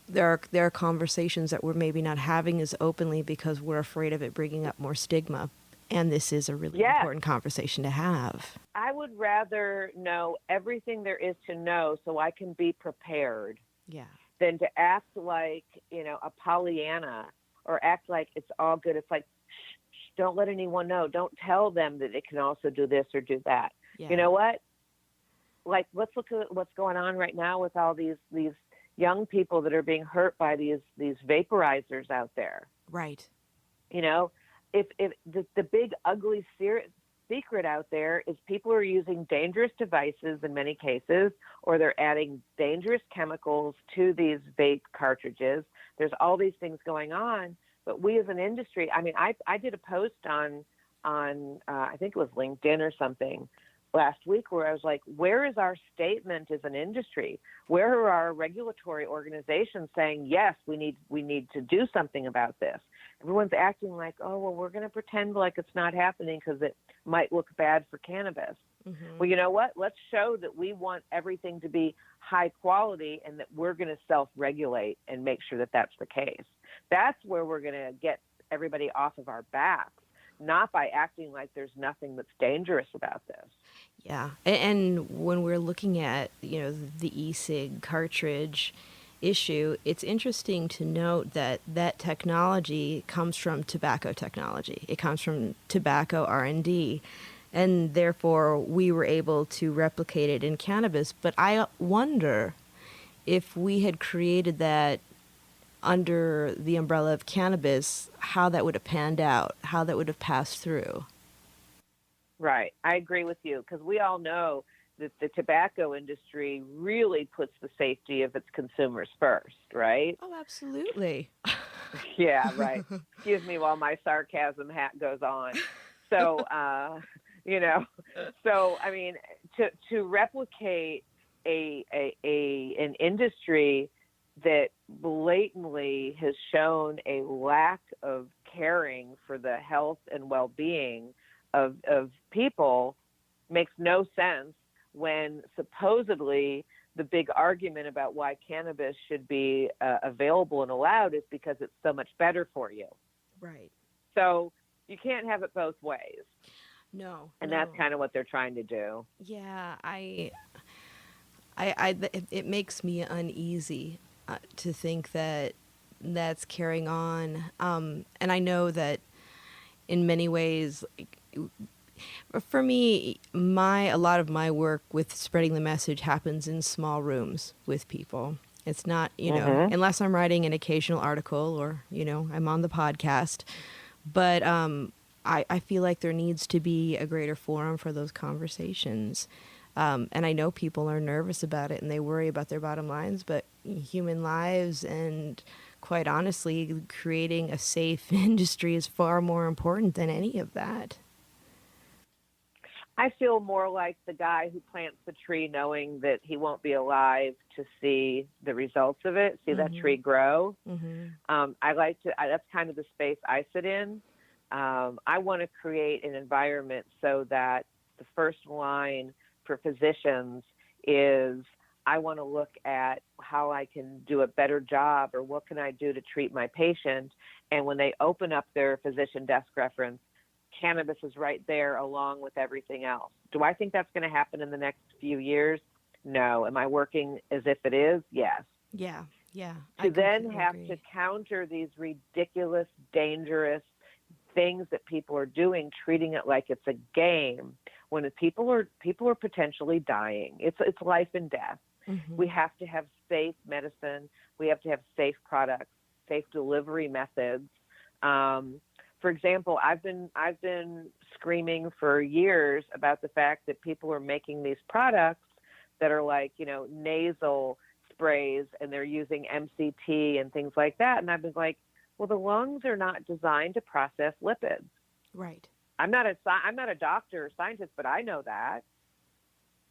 there are conversations that we're maybe not having as openly because we're afraid of it bringing up more stigma. And this is a really important conversation to have. I would rather know everything there is to know so I can be prepared than to act like, a Pollyanna, or act like it's all good. It's like, shh, don't let anyone know. Don't tell them that it can also do this or do that. Yeah. You know what? Like, let's look at what's going on right now with all these young people that are being hurt by these vaporizers out there. Right. If the big ugly secret out there is people are using dangerous devices in many cases, or they're adding dangerous chemicals to these vape cartridges. There's all these things going on, but we as an industry, I did a post on I think it was LinkedIn or something last week, where I was like, where is our statement as an industry? Where are our regulatory organizations saying, yes, we need to do something about this? Everyone's acting like, oh, well, we're going to pretend like it's not happening because it might look bad for cannabis. Well, you know what? Let's show that we want everything to be high quality, and that we're going to self-regulate and make sure that that's the case. That's where we're going to get everybody off of our backs, not by acting like there's nothing that's dangerous about this. Yeah. And when we're looking at, the e-cig cartridge, issue, it's interesting to note that that technology comes from tobacco technology. It comes from tobacco R&D, and therefore we were able to replicate it in cannabis. But I wonder if we had created that under the umbrella of cannabis, how that would have panned out, how that would have passed through. Right. I agree with you, because we all know that the tobacco industry really puts the safety of its consumers first, right? Oh, absolutely. Yeah, right. Excuse me while my sarcasm hat goes on. So, you know, so I mean, to replicate an industry that blatantly has shown a lack of caring for the health and well-being of people makes no sense, when supposedly the big argument about why cannabis should be available and allowed is because it's so much better for you. Right. So you can't have it both ways. No. And no. that's kind of what they're trying to do. Yeah, it makes me uneasy to think that that's carrying on. And I know that in many ways, for me, a lot of my work with spreading the message happens in small rooms with people. It's not, unless I'm writing an occasional article or, I'm on the podcast. But I feel like there needs to be a greater forum for those conversations. And I know people are nervous about it and they worry about their bottom lines, but human lives and, quite honestly, creating a safe industry is far more important than any of that. I feel more like the guy who plants the tree knowing that he won't be alive to see the results of it, see that tree grow. That's kind of the space I sit in. I want to create an environment so that the first line for physicians is, I want to look at how I can do a better job, or what can I do to treat my patient. And when they open up their physician desk reference, cannabis is right there along with everything else. Do I think that's going to happen in the next few years? No. Am I working as if it is? Yes. Yeah. To then have to counter these ridiculous, dangerous things that people are doing, treating it like it's a game, when people are potentially dying. It's life and death. We have to have safe medicine. We have to have safe products, safe delivery methods. For example, I've been screaming for years about the fact that people are making these products that are like, nasal sprays, and they're using MCT and things like that. And I've been like, well, the lungs are not designed to process lipids. Right. I'm not a doctor or scientist, but I know that.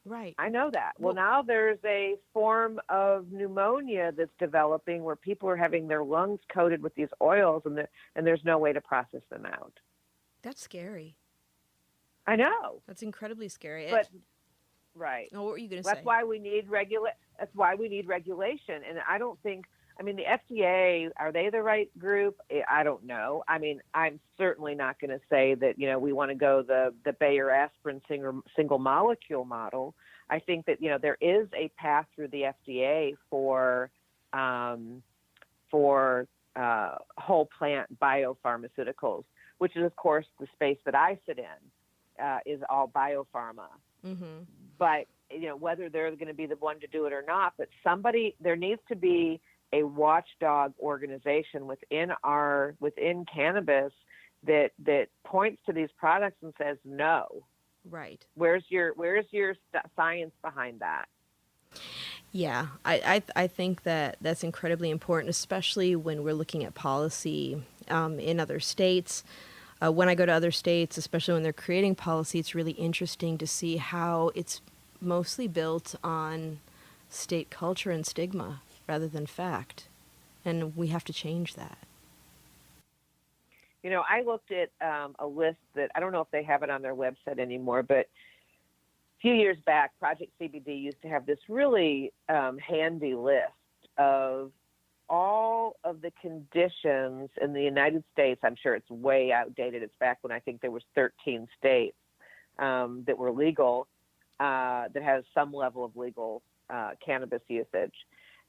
Right. I know that. Well, now there's a form of pneumonia that's developing where people are having their lungs coated with these oils, and there's no way to process them out. That's scary. I know. That's incredibly scary. But right. Oh, what were you going to say? That's why we need regulation. And I don't think, the FDA, are they the right group? I don't know. I'm certainly not going to say that, we want to go the Bayer aspirin single molecule model. I think that, there is a path through the FDA for whole plant biopharmaceuticals, which is, of course, the space that I sit in, is all biopharma. But, whether they're going to be the one to do it or not, but there needs to be a watchdog organization within cannabis that points to these products and says no. Right. Where's your science behind that? Yeah, I think that's incredibly important, especially when we're looking at policy in other states. When I go to other states, especially when they're creating policy, it's really interesting to see how it's mostly built on state culture and stigma rather than fact. And we have to change that. I looked at a list that, I don't know if they have it on their website anymore, but a few years back, Project CBD used to have this really handy list of all of the conditions in the United States. I'm sure it's way outdated. It's back when I think there was 13 states that were legal, that has some level of legal cannabis usage.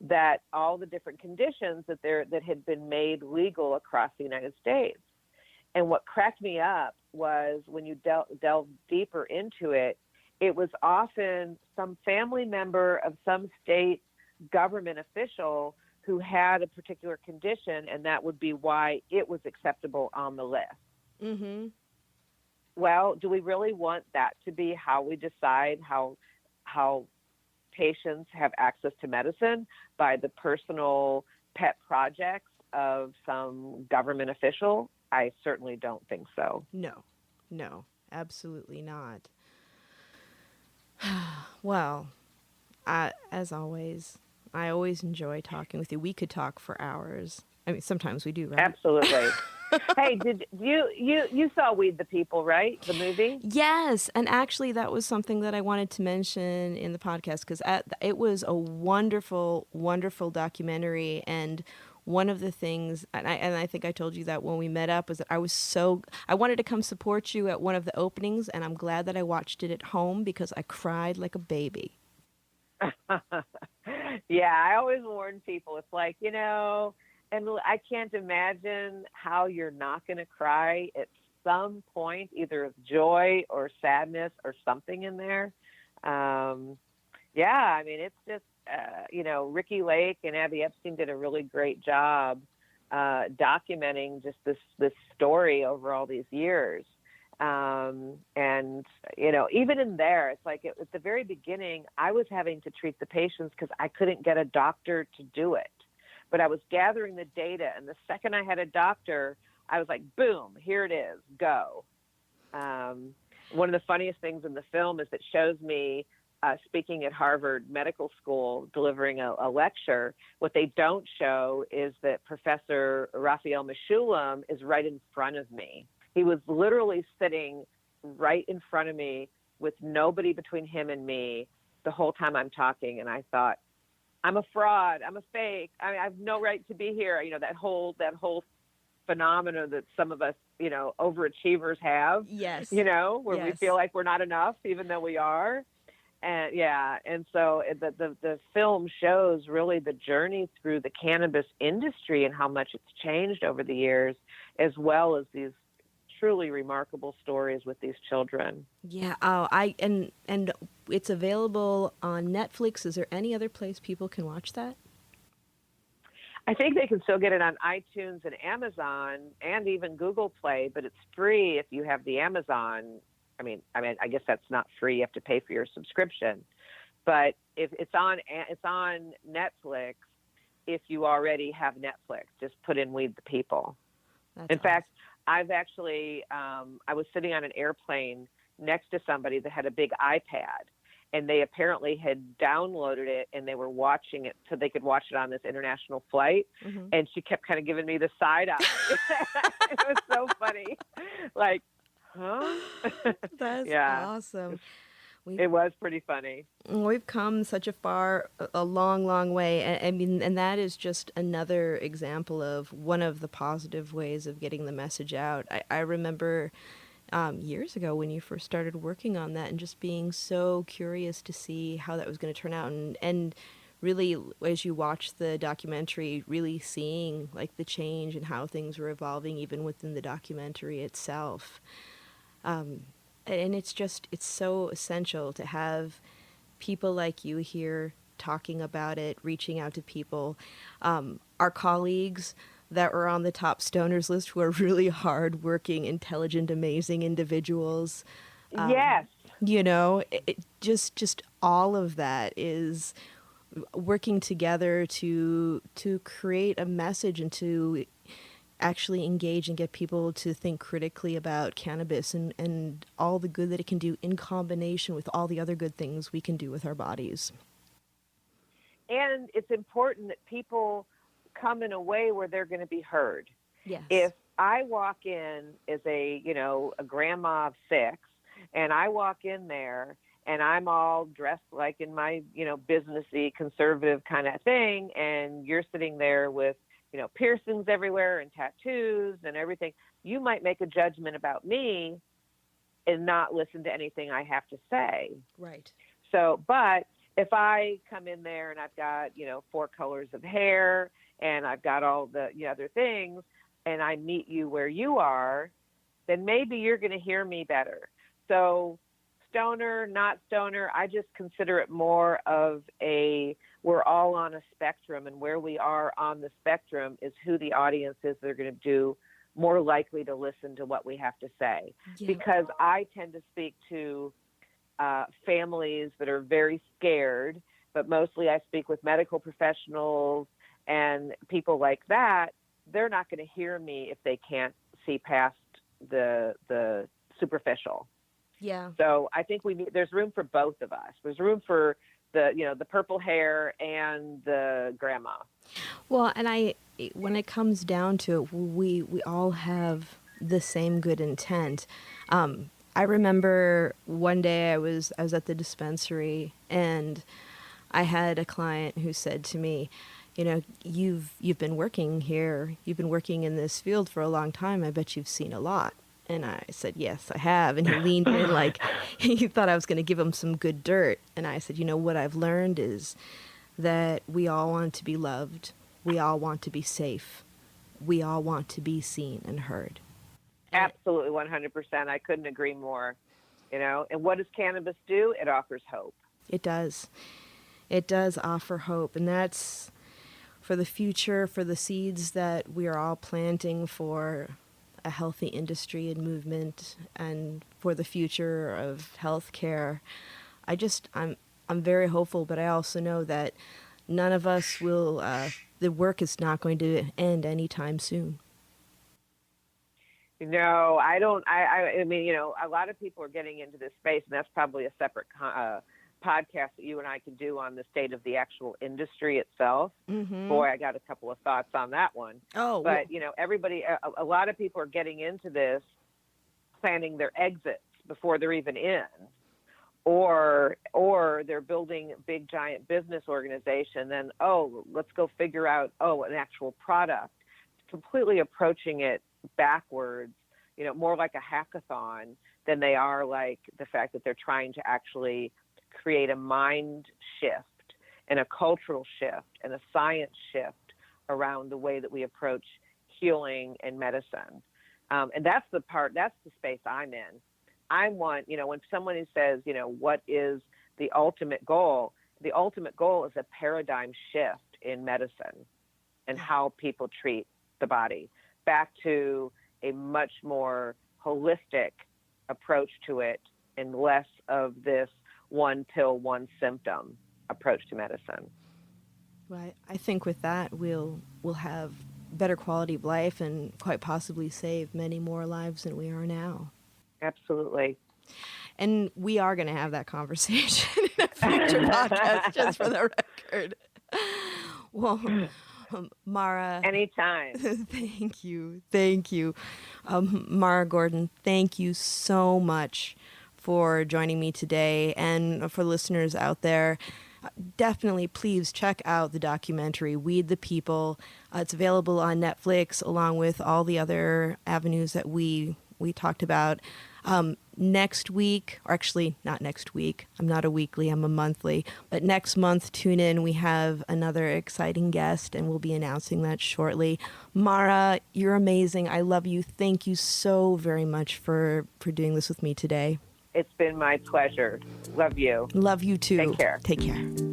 that all the different conditions that had been made legal across the United States. And what cracked me up was when you delve deeper into it, it was often some family member of some state government official who had a particular condition, and that would be why it was acceptable on the list. Mm-hmm. Well, do we really want that to be how we decide how patients have access to medicine, by the personal pet projects of some government official? I certainly don't think so. No, absolutely not. Well, as always, I always enjoy talking with you. We could talk for hours. I mean, sometimes we do, right? Absolutely. Hey, did you saw Weed the People, right? The movie? Yes, and actually that was something that I wanted to mention in the podcast, because it was a wonderful, wonderful documentary. And one of the things, and I think I told you that when we met up, was that I wanted to come support you at one of the openings, and I'm glad that I watched it at home because I cried like a baby. Yeah, I always warn people. It's like, and I can't imagine how you're not going to cry at some point, either of joy or sadness or something in there. Yeah, I mean, it's just, Ricky Lake and Abby Epstein did a really great job documenting just this story over all these years. And, even in there, it's like at the very beginning, I was having to treat the patients because I couldn't get a doctor to do it. But I was gathering the data, and the second I had a doctor, I was like, boom, here it is, go. One of the funniest things in the film is it shows me speaking at Harvard Medical School, delivering a lecture. What they don't show is that Professor Raphael Mechoulam is right in front of me. He was literally sitting right in front of me with nobody between him and me the whole time I'm talking. And I thought, I'm a fraud. I'm a fake. I mean, I have no right to be here. That whole phenomena that some of us, overachievers have. Yes. Where yes. we feel like we're not enough, even though we are. And yeah, and so the film shows really the journey through the cannabis industry and how much it's changed over the years, as well as these truly remarkable stories with these children. Yeah. Oh, and it's available on Netflix. Is there any other place people can watch that? I think they can still get it on iTunes and Amazon and even Google Play, but it's free if you have the Amazon. I mean, I guess that's not free. You have to pay for your subscription. But if it's on Netflix, if you already have Netflix, just put in Weed the People. In fact, I've actually, I was sitting on an airplane next to somebody that had a big iPad, and they apparently had downloaded it and they were watching it so they could watch it on this international flight. Mm-hmm. And she kept kind of giving me the side eye. It was so funny. Like, huh? That's awesome. It was pretty funny. We've come such a long, long way. And that is just another example of one of the positive ways of getting the message out. I remember years ago when you first started working on that and just being so curious to see how that was going to turn out. And really, as you watch the documentary, really seeing like the change and how things were evolving even within the documentary itself. And it's so essential to have people like you here talking about it, reaching out to people. Our colleagues that were on the top stoners list who are really hardworking, intelligent, amazing individuals. Yes. Just all of that is working together to create a message and to actually engage and get people to think critically about cannabis and all the good that it can do in combination with all the other good things we can do with our bodies. And it's important that people come in a way where they're going to be heard. Yes. If I walk in as a grandma of 6, and I walk in there and I'm all dressed like in my, businessy conservative kind of thing, and you're sitting there with piercings everywhere and tattoos and everything, you might make a judgment about me and not listen to anything I have to say. Right. So, but if I come in there and I've got, 4 colors of hair and I've got all the other things, and I meet you where you are, then maybe you're going to hear me better. So stoner, not stoner, I just consider it more of we're all on a spectrum, and where we are on the spectrum is who the audience is that are going to do more likely to listen to what we have to say. Yeah. Because I tend to speak to families that are very scared, but mostly I speak with medical professionals and people like that. They're not going to hear me if they can't see past the superficial. Yeah. So I think there's room for both of us. There's room for the purple hair and the grandma. Well, and when it comes down to it, we all have the same good intent. I remember one day I was at the dispensary, and I had a client who said to me, you've been working here, you've been working in this field for a long time. I bet you've seen a lot. And I said, yes, I have. And he leaned in like he thought I was going to give him some good dirt. And I said, what I've learned is that we all want to be loved. We all want to be safe. We all want to be seen and heard. Absolutely, 100%. I couldn't agree more. And what does cannabis do? It offers hope. It does. It does offer hope. And that's for the future, for the seeds that we are all planting for a healthy industry and movement, and for the future of healthcare. I'm very hopeful, but I also know that none of us will, the work is not going to end anytime soon. No, I don't. I mean, a lot of people are getting into this space, and that's probably a separate podcast that you and I could do on the state of the actual industry itself. Mm-hmm. Boy, I got a couple of thoughts on that one. Oh, but everybody, a lot of people are getting into this, planning their exits before they're even in, or they're building a big giant business organization. Then let's go figure out an actual product. Completely approaching it backwards, more like a hackathon than they are like the fact that they're trying to actually create a mind shift and a cultural shift and a science shift around the way that we approach healing and medicine. And that's the space I'm in. I want, when someone says, what is the ultimate goal? The ultimate goal is a paradigm shift in medicine and how people treat the body, back to a much more holistic approach to it and less of this one pill, one symptom approach to medicine. Well, I think with that, we'll have better quality of life and quite possibly save many more lives than we are now. Absolutely. And we are going to have that conversation in a future podcast, just for the record. Well, Mara. Anytime. Thank you. Mara Gordon, thank you so much for joining me today. And for listeners out there, definitely please check out the documentary Weed the People. It's available on Netflix along with all the other avenues that we talked about. Next week, or actually not next week, I'm not a weekly, I'm a monthly, but next month, tune in. We have another exciting guest, and we'll be announcing that shortly. Mara, you're amazing. I love you. Thank you so very much for doing this with me today. It's been my pleasure. Love you. Love you too. Take care. Take care.